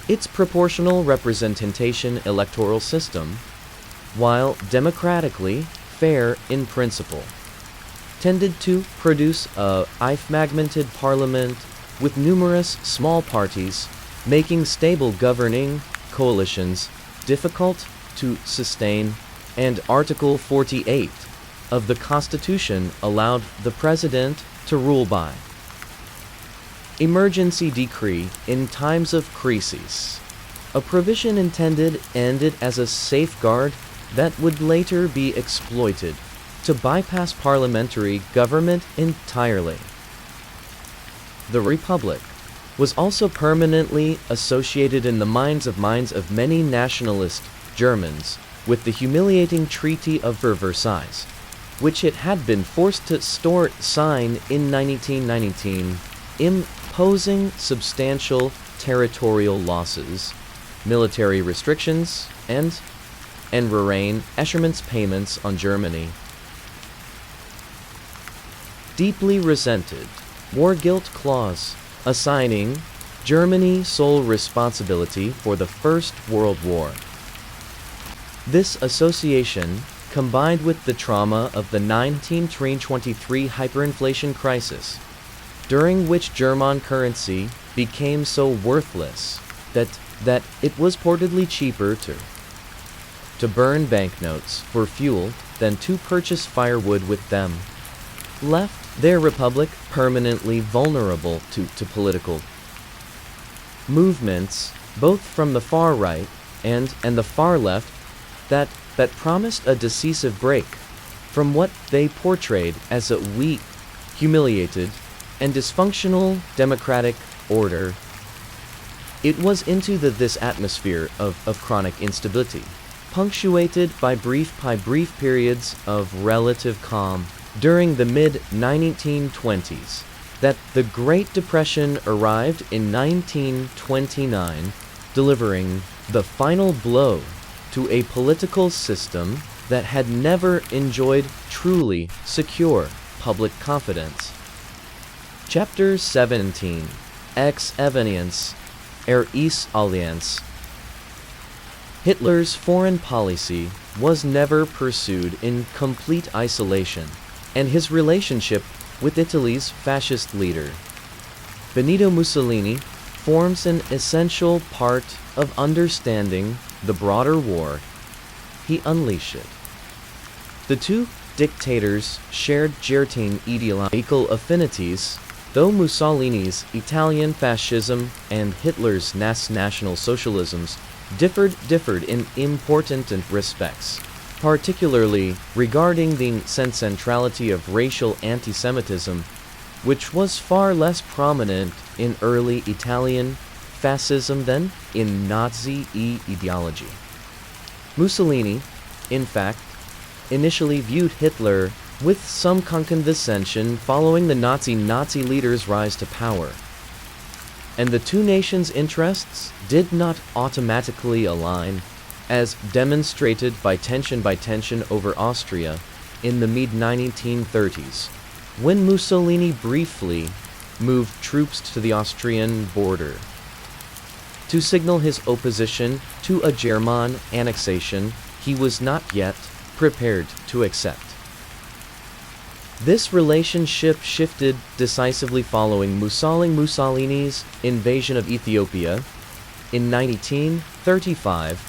Its proportional representation electoral system, while democratically fair in principle, tended to produce a fragmented parliament with numerous small parties, making stable governing coalitions difficult to sustain, and Article 48 of the Constitution allowed the President to rule by emergency decree in times of crises, a provision intended as a safeguard that would later be exploited to bypass parliamentary government entirely. The Republic was also permanently associated in the minds of many nationalist Germans with the humiliating Treaty of Versailles, which it had been forced to sign in 1919, imposing substantial territorial losses, military restrictions, and Eschermann's payments on Germany. Deeply resented War Guilt Clause, assigning Germany sole responsibility for the First World War. This association, combined with the trauma of the 1923 hyperinflation crisis, during which German currency became so worthless that it was portedly cheaper to burn banknotes for fuel than to purchase firewood with them, left their republic permanently vulnerable to political movements, both from the far right and the far left, that promised a decisive break from what they portrayed as a weak, humiliated, and dysfunctional democratic order. It was into this atmosphere of chronic instability, punctuated by brief periods of relative calm during the mid-1920s, that the Great Depression arrived in 1929, delivering the final blow to a political system that had never enjoyed truly secure public confidence. Chapter 17, Ex Evenience, Is Allianz. Hitler's foreign policy was never pursued in complete isolation, and his relationship with Italy's fascist leader, Benito Mussolini, forms an essential part of understanding the broader war he unleashed. The two dictators shared certain ideological affinities, though Mussolini's Italian fascism and Hitler's National Socialisms differed in important respects, particularly regarding the centrality of racial antisemitism, which was far less prominent in early Italian fascism than in Nazi ideology. Mussolini, in fact, initially viewed Hitler with some condescension following the Nazi leader's rise to power, and the two nations' interests did not automatically align, as demonstrated by tension over Austria in the mid-1930s, when Mussolini briefly moved troops to the Austrian border to signal his opposition to a German annexation he was not yet prepared to accept. This relationship shifted decisively following Mussolini's invasion of Ethiopia in 1935,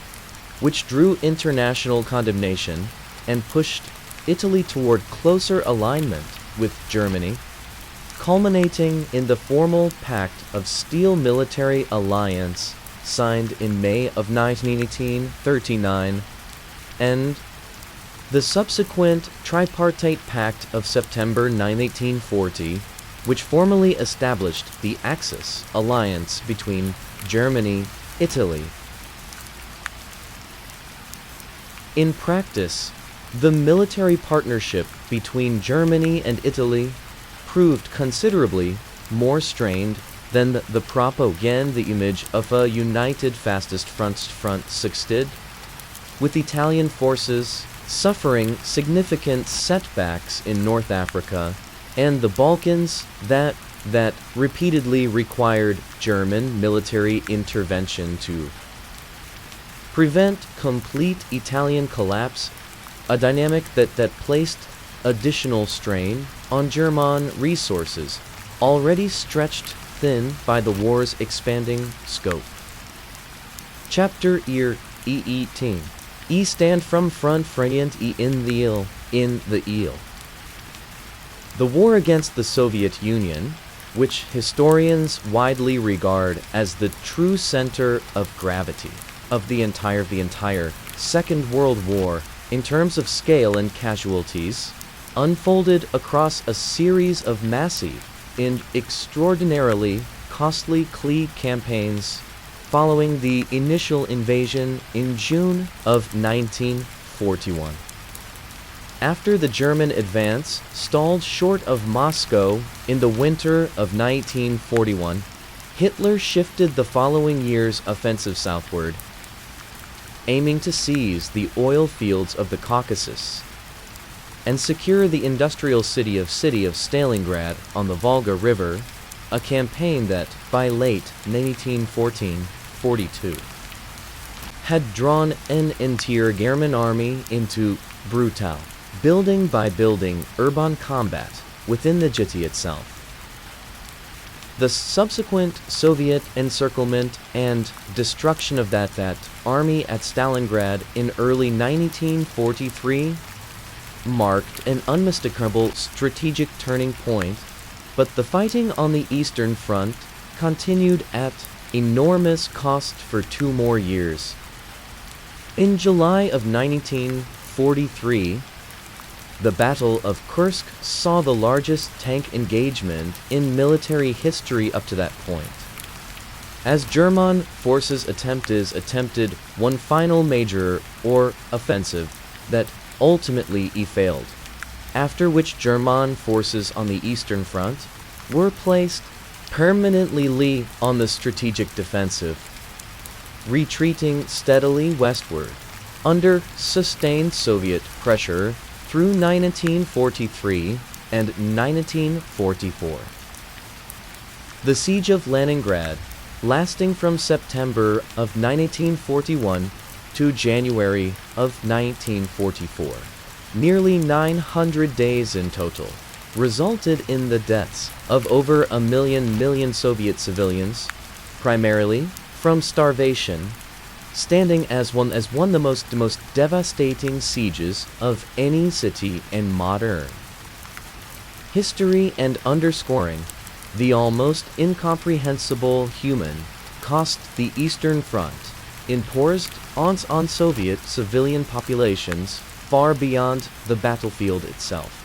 which drew international condemnation and pushed Italy toward closer alignment with Germany, culminating in the formal Pact of Steel military alliance signed in May of 1939 and the subsequent Tripartite Pact of September 1940, which formally established the Axis alliance between Germany, Italy. In practice, the military partnership between Germany and Italy proved considerably more strained than the propaganda image of a united fascist front suggested, with Italian forces suffering significant setbacks in North Africa and the Balkans that repeatedly required German military intervention to prevent complete Italian collapse, a dynamic that placed additional strain on German resources, already stretched thin by the war's expanding scope. Chapter 18. E stand from front front E in the eel. The war against the Soviet Union, which historians widely regard as the true center of gravity of the entire Second World War in terms of scale and casualties, unfolded across a series of massive and extraordinarily costly campaigns following the initial invasion in June of 1941. After the German advance stalled short of Moscow in the winter of 1941, Hitler shifted the following year's offensive southward, aiming to seize the oil fields of the Caucasus and secure the industrial city of Stalingrad on the Volga River, a campaign that, by late 1942, had drawn an entire German army into brutal, building by building urban combat within the city itself. The subsequent Soviet encirclement and destruction of that army at Stalingrad in early 1943 marked an unmistakable strategic turning point, but the fighting on the Eastern Front continued at enormous cost for 2 more years. In July of 1943, the Battle of Kursk saw the largest tank engagement in military history up to that point, as German forces attempted one final major offensive that ultimately failed, after which German forces on the Eastern Front were placed permanently on the strategic defensive, retreating steadily westward under sustained Soviet pressure through 1943 and 1944. The siege of Leningrad, lasting from September of 1941 to January of 1944, nearly 900 days in total, resulted in the deaths of over a million Soviet civilians, primarily from starvation, standing as one of the most devastating sieges of any city in modern history, and underscoring the almost incomprehensible human cost the Eastern Front imposed on Soviet civilian populations far beyond the battlefield itself.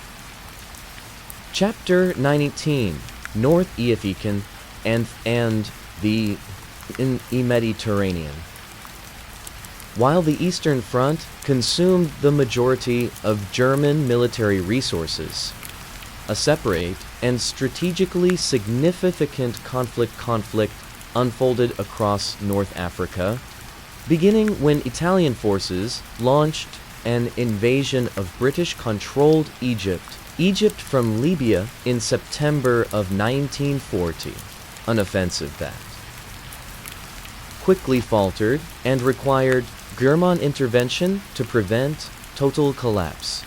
Chapter 19: North African and the Mediterranean. While the Eastern Front consumed the majority of German military resources, a separate and strategically significant conflict unfolded across North Africa, beginning when Italian forces launched an invasion of British-controlled Egypt from Libya in September of 1940, an offensive that quickly faltered and required German intervention to prevent total collapse.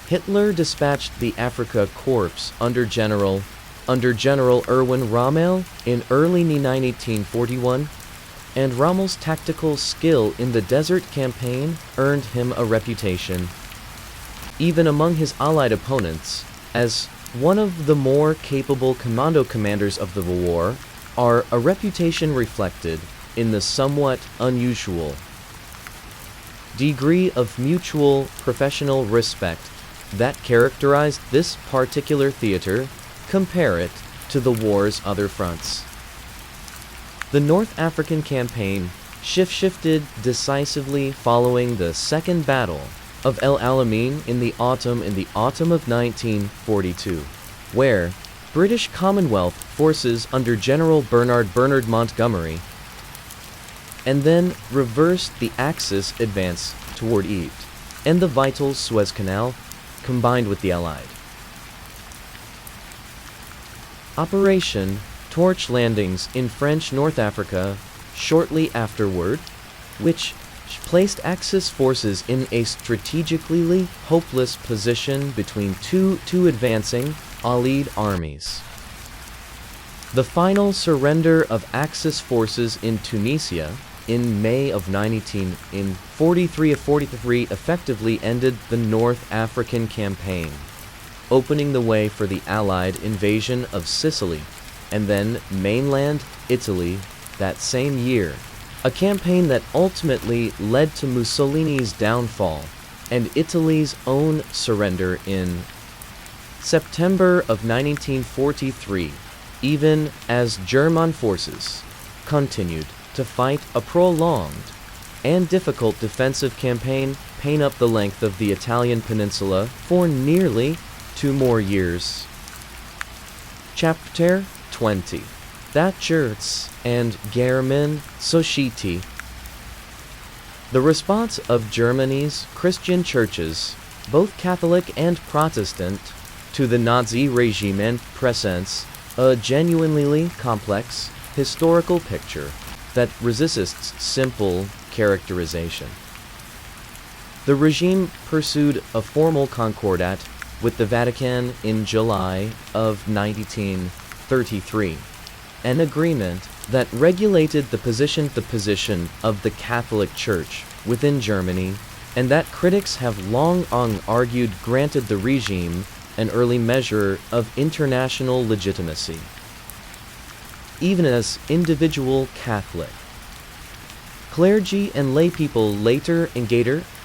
Hitler dispatched the Afrika Corps under General Erwin Rommel in early 1941, and Rommel's tactical skill in the Desert Campaign earned him a reputation, even among his Allied opponents, as one of the more capable commando commanders of the war, a reputation reflected in the somewhat unusual degree of mutual professional respect that characterized this particular theater. Compare it to the war's other fronts. The North African campaign shifted decisively following the Second Battle of El Alamein in the autumn of 1942, where British Commonwealth forces under General Bernard Montgomery and then reversed the Axis advance toward Egypt and the vital Suez Canal, combined with the Allied Operation Torch landings in French North Africa shortly afterward, which placed Axis forces in a strategically hopeless position between two advancing Allied armies. The final surrender of Axis forces in Tunisia in May of 1943 effectively ended the North African campaign, opening the way for the Allied invasion of Sicily and then mainland Italy that same year, a campaign that ultimately led to Mussolini's downfall and Italy's own surrender in September of 1943, even as German forces continued to fight a prolonged and difficult defensive campaign up the length of the Italian peninsula for nearly 2 more years. Chapter 20: Thatcher's and German Society. The response of Germany's Christian churches, both Catholic and Protestant, to the Nazi regime presents a genuinely complex historical picture that resists simple characterization. The regime pursued a formal concordat with the Vatican in July of 1933, an agreement that regulated the position of the Catholic Church within Germany, and that critics have long argued granted the regime an early measure of international legitimacy. Even as individual Catholic clergy and laypeople later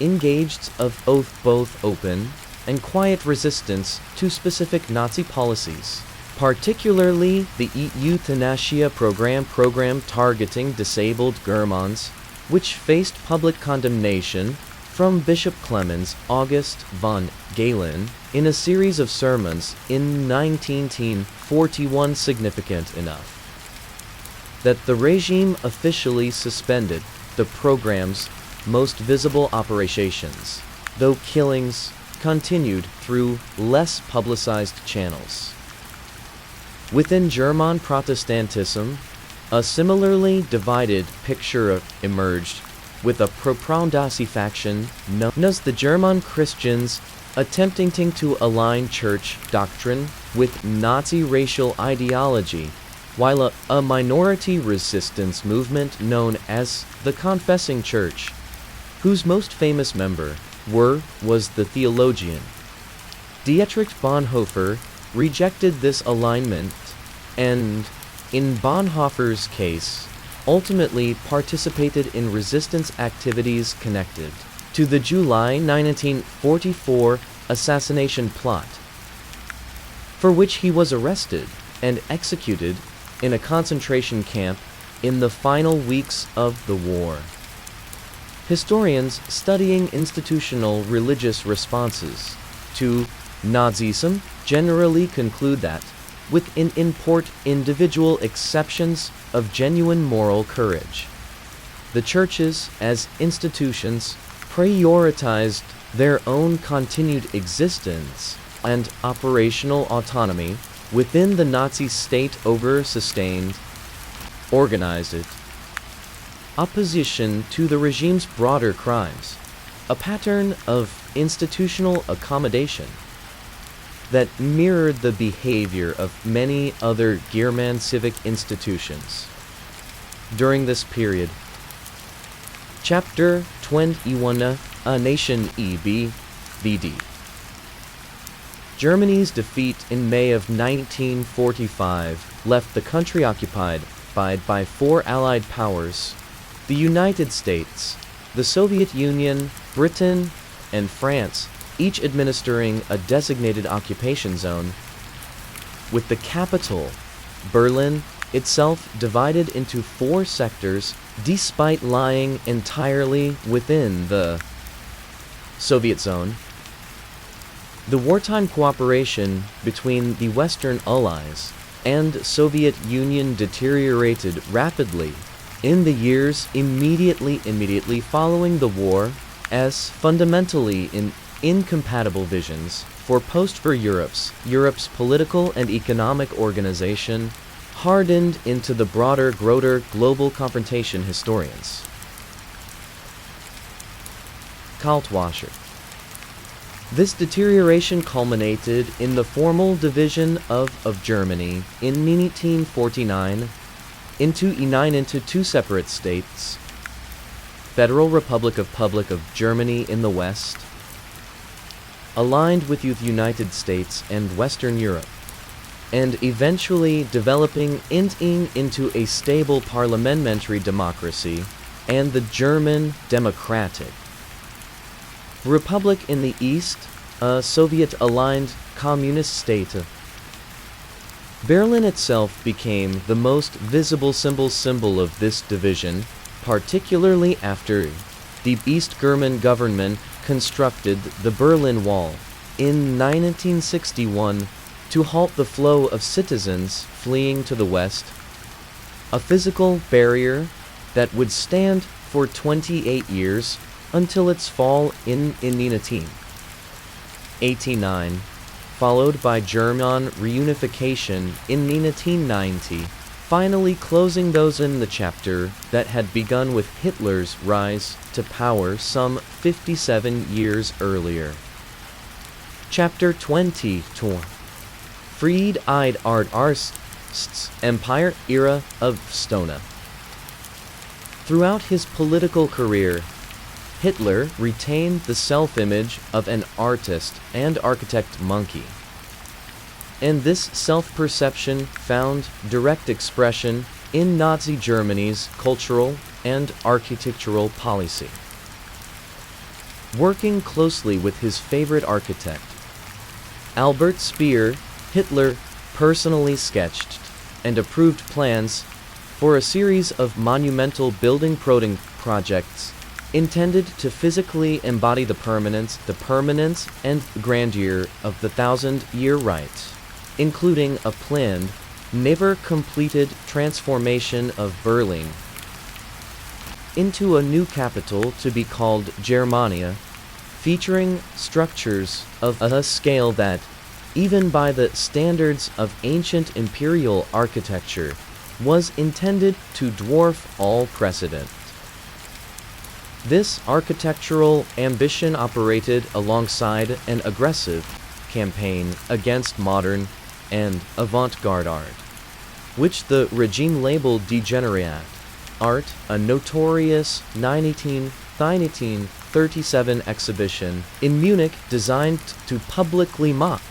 engaged of both open and quiet resistance to specific Nazi policies, particularly the euthanasia program targeting disabled Germans, which faced public condemnation from Bishop Clemens August von Galen in a series of sermons in 1941, significant enough that the regime officially suspended the program's most visible operations, though killings continued through less publicized channels. Within German Protestantism, a similarly divided picture emerged, with a Propagandasi faction known as the German Christians attempting to align church doctrine with Nazi racial ideology, while a minority resistance movement known as the Confessing Church, whose most famous member was the theologian Dietrich Bonhoeffer, rejected this alignment and, in Bonhoeffer's case, ultimately participated in resistance activities connected to the July 1944 assassination plot, for which he was arrested and executed in a concentration camp in the final weeks of the war. Historians studying institutional religious responses to Nazism generally conclude that, within import individual exceptions of genuine moral courage, the churches as institutions prioritized their own continued existence and operational autonomy within the Nazi state over sustained, organized opposition to the regime's broader crimes, a pattern of institutional accommodation that mirrored the behavior of many other German civic institutions. During this period, Chapter 21, A Nation e.b.v.d. Germany's defeat in May of 1945 left the country occupied by four Allied powers: the United States, the Soviet Union, Britain, and France, each administering a designated occupation zone, with the capital, Berlin, itself divided into four sectors despite lying entirely within the Soviet zone. The wartime cooperation between the Western Allies and Soviet Union deteriorated rapidly in the years immediately following the war, as fundamentally incompatible visions for Europe's political and economic organization hardened into the broader global confrontation. Historians Kaltwasser. This deterioration culminated in the formal division of Germany in 1949 into two separate states: Federal Republic of Germany in the West, aligned with the United States and Western Europe, and eventually developing into a stable parliamentary democracy, and the German Democratic Republic in the East, a Soviet-aligned communist state. Berlin itself became the most visible symbol of this division, particularly after the East German government constructed the Berlin Wall in 1961 to halt the flow of citizens fleeing to the West, a physical barrier that would stand for 28 years until its fall in 1989, followed by German reunification in 1990, finally closing those in the chapter that had begun with Hitler's rise to power some 57 years earlier. Chapter 22: Fried Art Arsts Empire Era of Stona. Throughout his political career, Hitler retained the self-image of an artist and architect monkey. And this self-perception found direct expression in Nazi Germany's cultural and architectural policy. Working closely with his favorite architect, Albert Speer, Hitler personally sketched and approved plans for a series of monumental building projects intended to physically embody the permanence and grandeur of the Thousand-Year Reich, including a planned, never-completed transformation of Berlin into a new capital to be called Germania, featuring structures of a scale that, even by the standards of ancient imperial architecture, was intended to dwarf all precedent. This architectural ambition operated alongside an aggressive campaign against modern and avant-garde art, which the regime labeled degenerate art. A notorious 1937 exhibition in Munich designed to publicly mock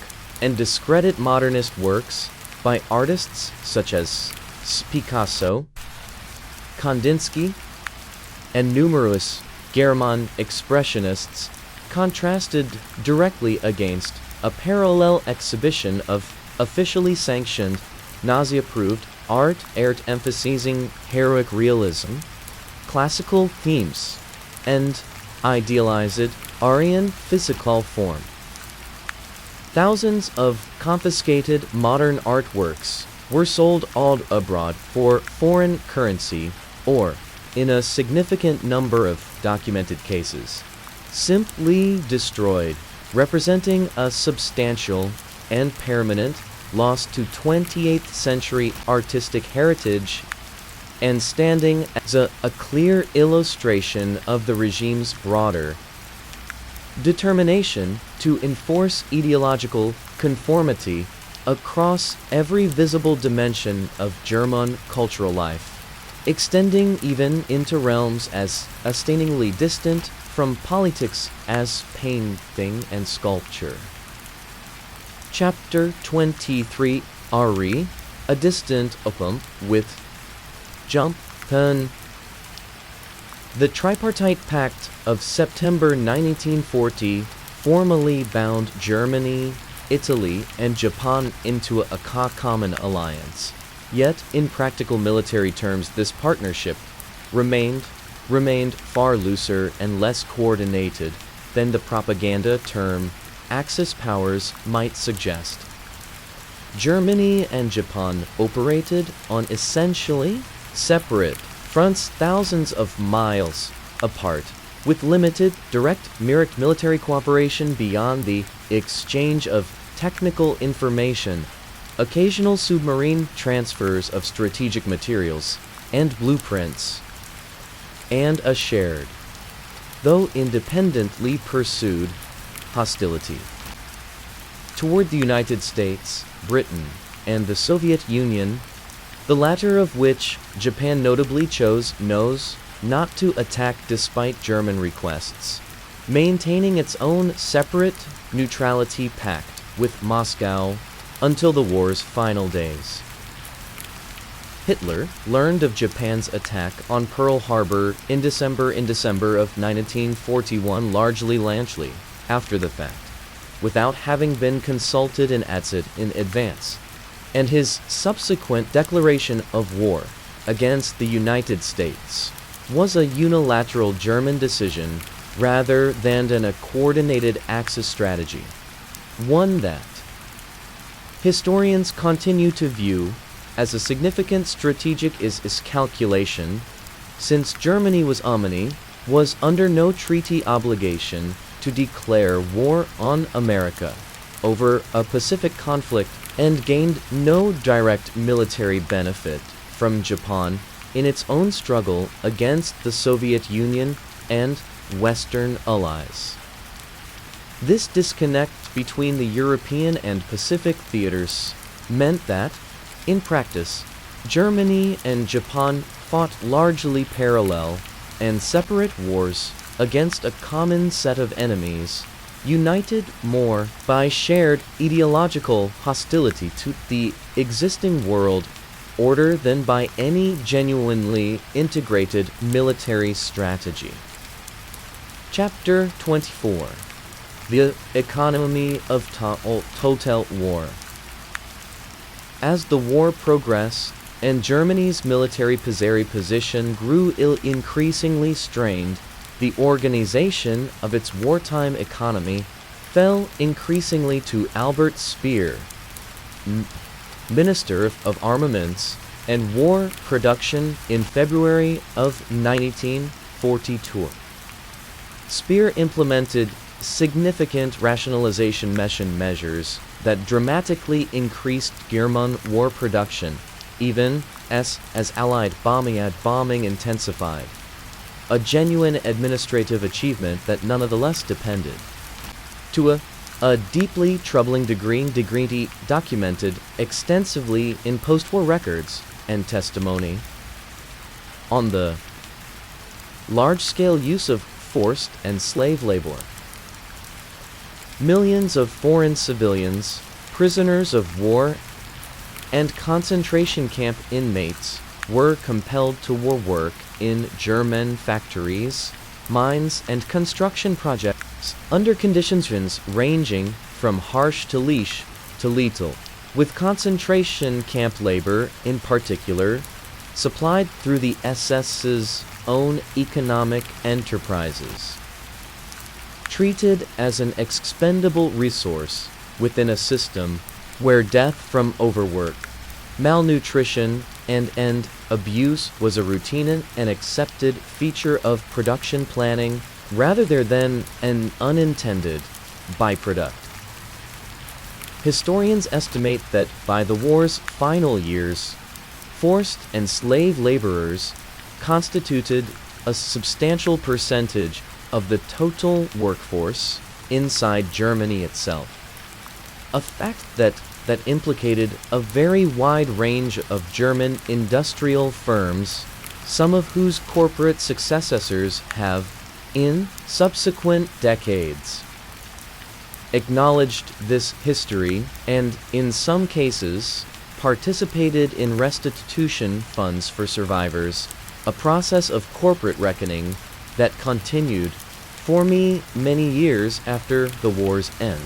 and discredit modernist works by artists such as Picasso, Kandinsky, and numerous German expressionists, contrasted directly against a parallel exhibition of officially sanctioned, Nazi-approved art emphasizing heroic realism, classical themes, and idealized Aryan physical form. Thousands of confiscated modern artworks were sold abroad for foreign currency or, in a significant number of documented cases, simply destroyed, representing a substantial and permanent loss to 28th century artistic heritage and standing as a clear illustration of the regime's broader determination to enforce ideological conformity across every visible dimension of German cultural life, extending even into realms as astonishingly distant from politics as painting and sculpture. Chapter 23 Ari, a distant open with Japan. The Tripartite Pact of September 1940 formally bound Germany, Italy, and Japan into a common alliance. Yet, in practical military terms, this partnership remained far looser and less coordinated than the propaganda term Axis powers might suggest. Germany and Japan operated on essentially separate fronts thousands of miles apart, with limited direct military cooperation beyond the exchange of technical information, occasional submarine transfers of strategic materials and blueprints, and a shared, though independently pursued, hostility toward the United States, Britain, and the Soviet Union, the latter of which Japan notably chose not to attack despite German requests, maintaining its own separate neutrality pact with Moscow until the war's final days. Hitler learned of Japan's attack on Pearl Harbor in December of 1941 largely after the fact, without having been consulted in advance, and his subsequent declaration of war against the United States was a unilateral German decision rather than a coordinated Axis strategy, one that historians continue to view as a significant strategic calculation, since Germany was under no treaty obligation to declare war on America over a Pacific conflict and gained no direct military benefit from Japan in its own struggle against the Soviet Union and Western allies. This disconnect between the European and Pacific theaters meant that, in practice, Germany and Japan fought largely parallel and separate wars against a common set of enemies, united more by shared ideological hostility to the existing world order than by any genuinely integrated military strategy. Chapter 24 The Economy of Total War. As the war progressed and Germany's military position grew increasingly strained, the organization of its wartime economy fell increasingly to Albert Speer, Minister of Armaments and War Production, in February of 1942. Speer implemented significant rationalization measures that dramatically increased German war production, even as Allied bombing intensified. a genuine administrative achievement that nonetheless depended to a deeply troubling degree documented extensively in post-war records and testimony on the large-scale use of forced and slave labor. Millions of foreign civilians, prisoners of war, and concentration camp inmates were compelled to work in German factories, mines, and construction projects under conditions ranging from harsh to lethal, with concentration camp labor in particular supplied through the SS's own economic enterprises. Treated as an expendable resource within a system where death from overwork, malnutrition, and abuse was a routine and accepted feature of production planning rather than an unintended byproduct. Historians estimate that by the war's final years, forced and slave laborers constituted a substantial percentage of the total workforce inside Germany itself. A fact that implicated a very wide range of German industrial firms, some of whose corporate successors have, in subsequent decades, acknowledged this history and, in some cases, participated in restitution funds for survivors, a process of corporate reckoning that continued for many years after the war's end.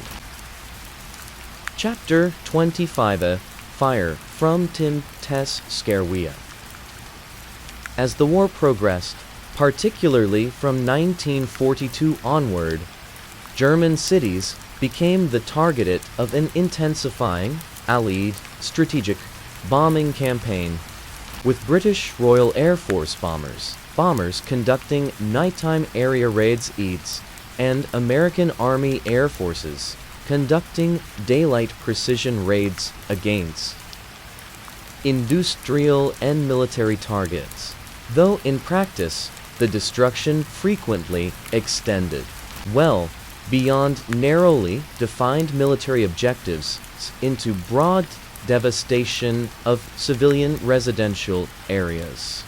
Chapter 25 Fire from Tim Tess Scarwea. As the war progressed, particularly from 1942 onward, German cities became the target of an intensifying Allied strategic bombing campaign, with British Royal Air Force bombers conducting nighttime area raids and American Army Air Forces conducting daylight precision raids against industrial and military targets, though in practice the destruction frequently extended well beyond narrowly defined military objectives into broad devastation of civilian residential areas.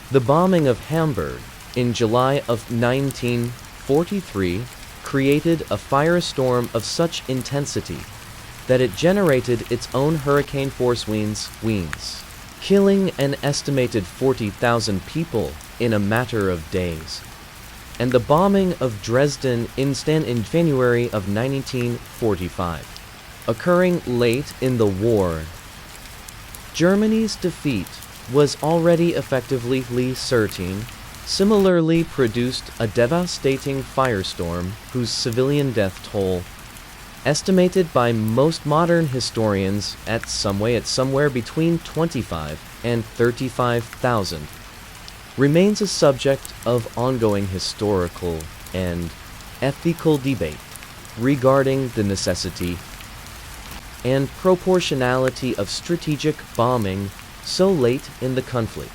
The bombing of Hamburg in July of 1943 created a firestorm of such intensity that it generated its own hurricane force winds, killing an estimated 40,000 people in a matter of days. And the bombing of Dresden in January of 1945, occurring late in the war. Germany's defeat was already effectively certain, similarly produced a devastating firestorm whose civilian death toll, estimated by most modern historians at somewhere between 25 and 35,000, remains a subject of ongoing historical and ethical debate regarding the necessity and proportionality of strategic bombing so late in the conflict.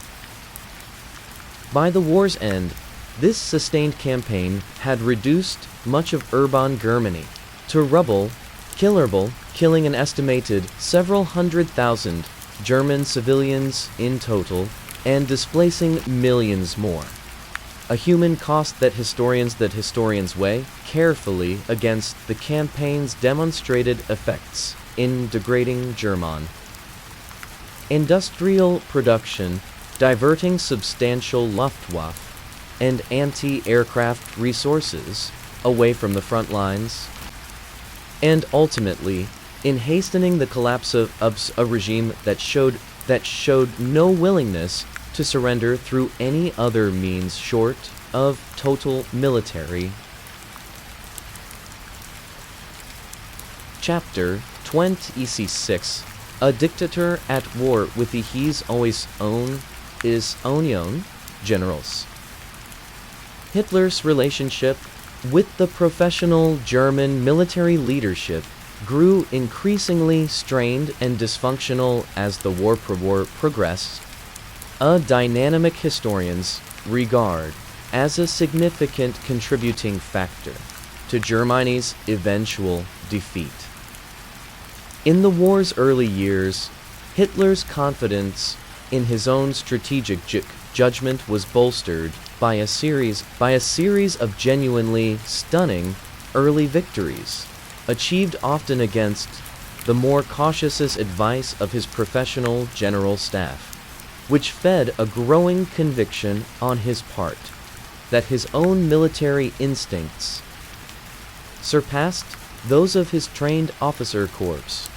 By the war's end, this sustained campaign had reduced much of urban Germany to rubble, killing an estimated several hundred thousand German civilians in total and displacing millions more. A human cost that historians weigh carefully against the campaign's demonstrated effects in degrading German industrial production, diverting substantial Luftwaffe and anti-aircraft resources away from the front lines, and ultimately in hastening the collapse of a regime that showed no willingness to surrender through any other means short of total military. Chapter 26 A Dictator at War with his own generals. Hitler's relationship with the professional German military leadership grew increasingly strained and dysfunctional as the war progressed. Dynamic historians regard as a significant contributing factor to Germany's eventual defeat. In the war's early years, Hitler's confidence in his own strategic judgment was bolstered by a series of genuinely stunning early victories, achieved often against the more cautious advice of his professional general staff, which fed a growing conviction on his part that his own military instincts surpassed those of his trained officer corps.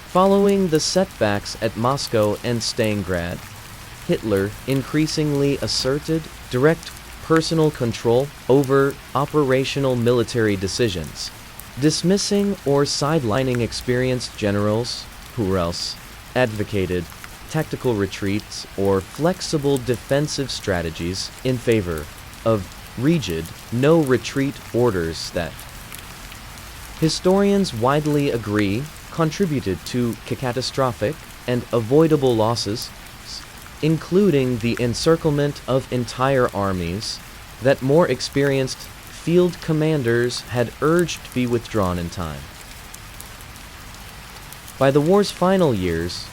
Following the setbacks at Moscow and Stalingrad, Hitler increasingly asserted direct personal control over operational military decisions, dismissing or sidelining experienced generals who else advocated tactical retreats or flexible defensive strategies in favor of rigid, no-retreat orders that historians widely agree contributed to catastrophic and avoidable losses, including the encirclement of entire armies that more experienced field commanders had urged be withdrawn in time. By the war's final years,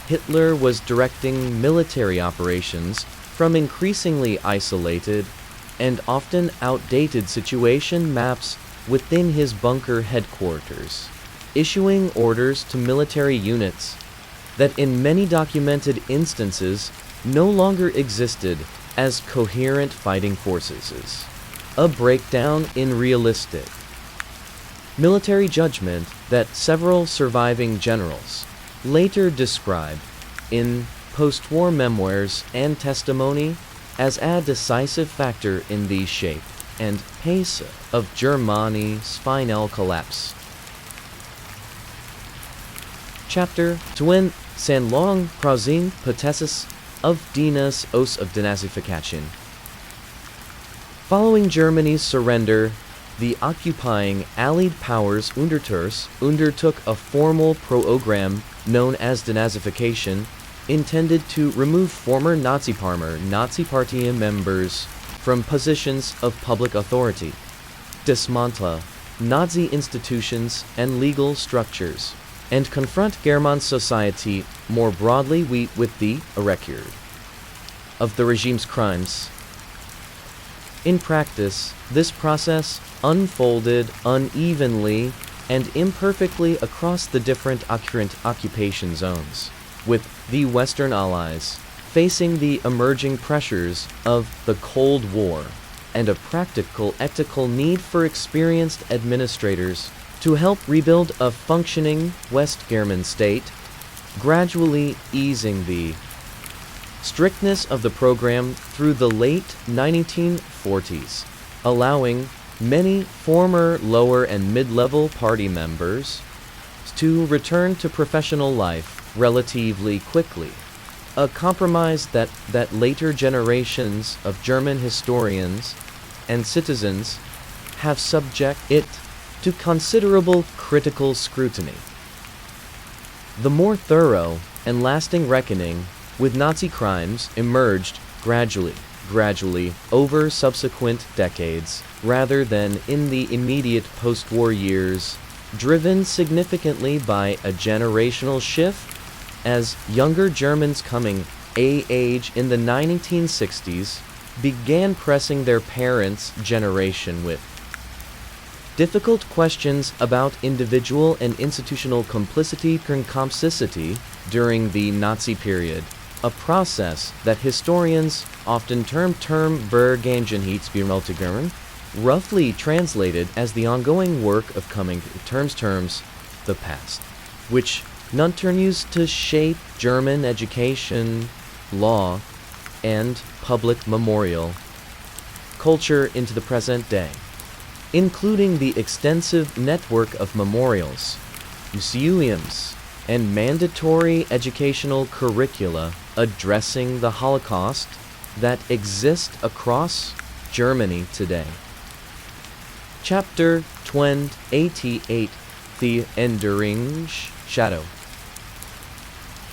Hitler was directing military operations from increasingly isolated and often outdated situation maps within his bunker headquarters, issuing orders to military units that in many documented instances no longer existed as coherent fighting forces. A breakdown in realistic military judgment that several surviving generals later described in post-war memoirs and testimony as a decisive factor in the shape and pace of Germany's final collapse. Chapter 20 San Long Prozing Hypothesis of Dinas Os of Denazification. Following Germany's surrender, the occupying Allied powers undertook a formal program known as denazification, intended to remove former Nazi Party members from positions of public authority, dismantle Nazi institutions and legal structures, and confront German society more broadly with the record of the regime's crimes. In practice, this process unfolded unevenly and imperfectly across the different occupation zones, with the Western Allies facing the emerging pressures of the Cold War and a practical ethical need for experienced administrators to help rebuild a functioning West German state, gradually easing the strictness of the program through the late 1940s, allowing many former lower and mid-level party members to return to professional life relatively quickly, a compromise that later generations of German historians and citizens have subjected it to considerable critical scrutiny. The more thorough and lasting reckoning with Nazi crimes emerged gradually over subsequent decades, rather than in the immediate post-war years, driven significantly by a generational shift as younger Germans coming of age in the 1960s began pressing their parents' generation with difficult questions about individual and institutional complicity during the Nazi period, a process that historians often term Vergangenheitsbewältigung, roughly translated as the ongoing work of coming to terms the past, which continues to shape German education, law, and public memorial culture into the present day, including the extensive network of memorials, museums, and mandatory educational curricula addressing the Holocaust that exist across Germany today. Chapter 88 The Enduring Shadow.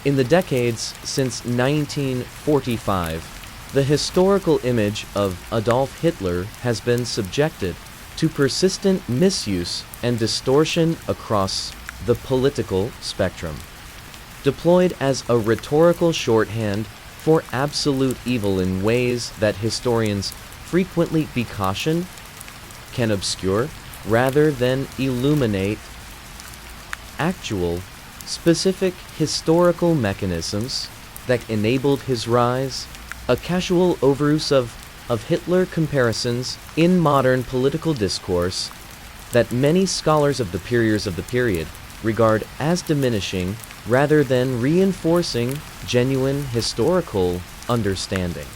In the decades since 1945, The historical image of Adolf Hitler has been subjected to persistent misuse and distortion across the political spectrum, deployed as a rhetorical shorthand for absolute evil in ways that historians frequently caution can obscure rather than illuminate actual, specific historical mechanisms that enabled his rise. A casual overuse of Hitler comparisons in modern political discourse that many scholars of the period regard as diminishing rather than reinforcing genuine historical understanding.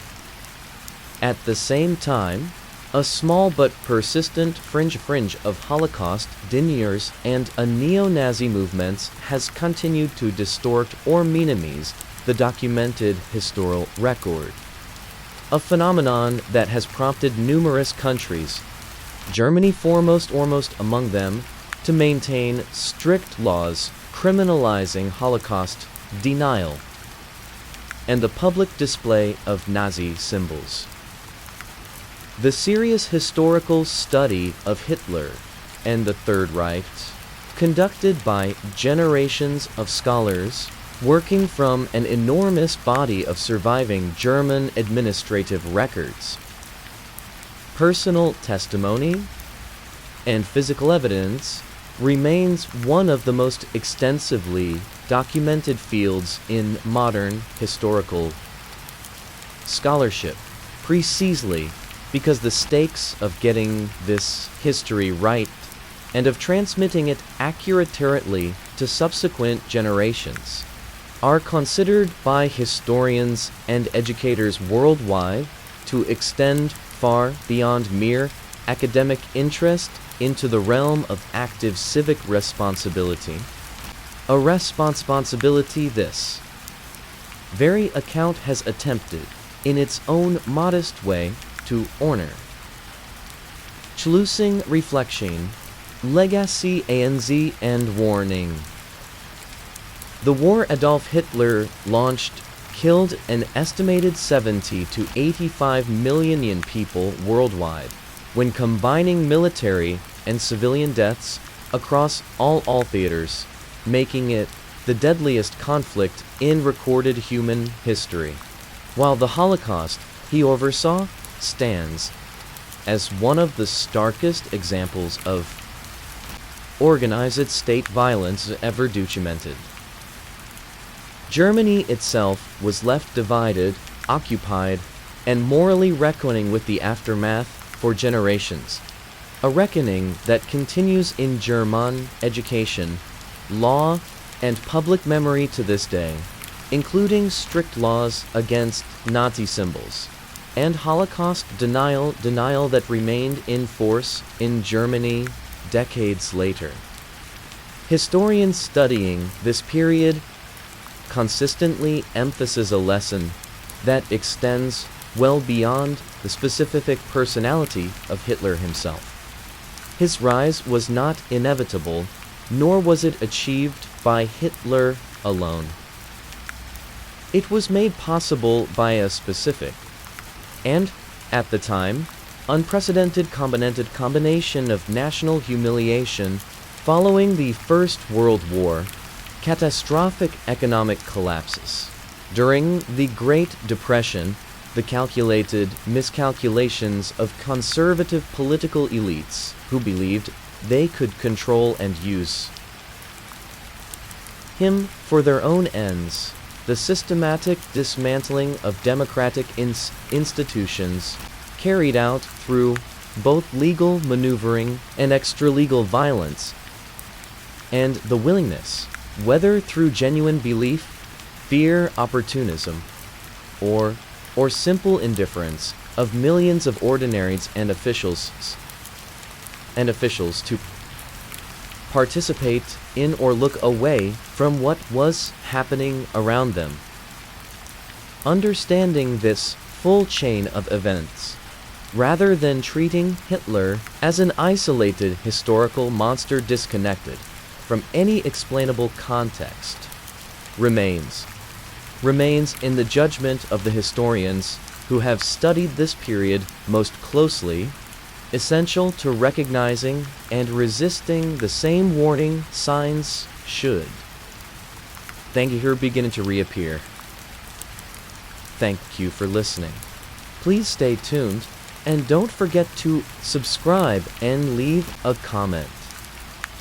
At the same time, a small but persistent fringe of Holocaust deniers and a neo-Nazi movements has continued to distort or minimize the documented historical record. A phenomenon that has prompted numerous countries, Germany foremost among them, to maintain strict laws criminalizing Holocaust denial and the public display of Nazi symbols. The serious historical study of Hitler and the Third Reich, conducted by generations of scholars working from an enormous body of surviving German administrative records, personal testimony, and physical evidence, remains one of the most extensively documented fields in modern historical scholarship, precisely because the stakes of getting this history right and of transmitting it accurately to subsequent generations are considered by historians and educators worldwide to extend far beyond mere academic interest into the realm of active civic responsibility. A responsibility this very account has attempted, in its own modest way, to honor. Schlussing Reflection, Legacy ANZ and Warning. The war Adolf Hitler launched killed an estimated 70 to 85 million people worldwide, when combining military and civilian deaths across all theaters, making it the deadliest conflict in recorded human history. While the Holocaust he oversaw stands as one of the starkest examples of organized state violence ever documented. Germany itself was left divided, occupied, and morally reckoning with the aftermath for generations, a reckoning that continues in German education, law, and public memory to this day, including strict laws against Nazi symbols, and Holocaust denial that remained in force in Germany decades later. Historians studying this period consistently emphasize a lesson that extends well beyond the specific personality of Hitler himself. His rise was not inevitable, nor was it achieved by Hitler alone. It was made possible by a specific, and, at the time, unprecedented combination of national humiliation following the First World War, catastrophic economic collapses. During the Great Depression, the calculated miscalculations of conservative political elites who believed they could control and use him for their own ends, the systematic dismantling of democratic institutions carried out through both legal maneuvering and extralegal violence, and the willingness, whether through genuine belief, fear, opportunism, or simple indifference, of millions of ordinaries and officials to participate in or look away from what was happening around them. Understanding this full chain of events, rather than treating Hitler as an isolated historical monster disconnected from any explainable context, remains in the judgment of the historians who have studied this period most closely, essential to recognizing and resisting the same warning signs should. Thank you for beginning to reappear. Thank you for listening. Please stay tuned and don't forget to subscribe and leave a comment.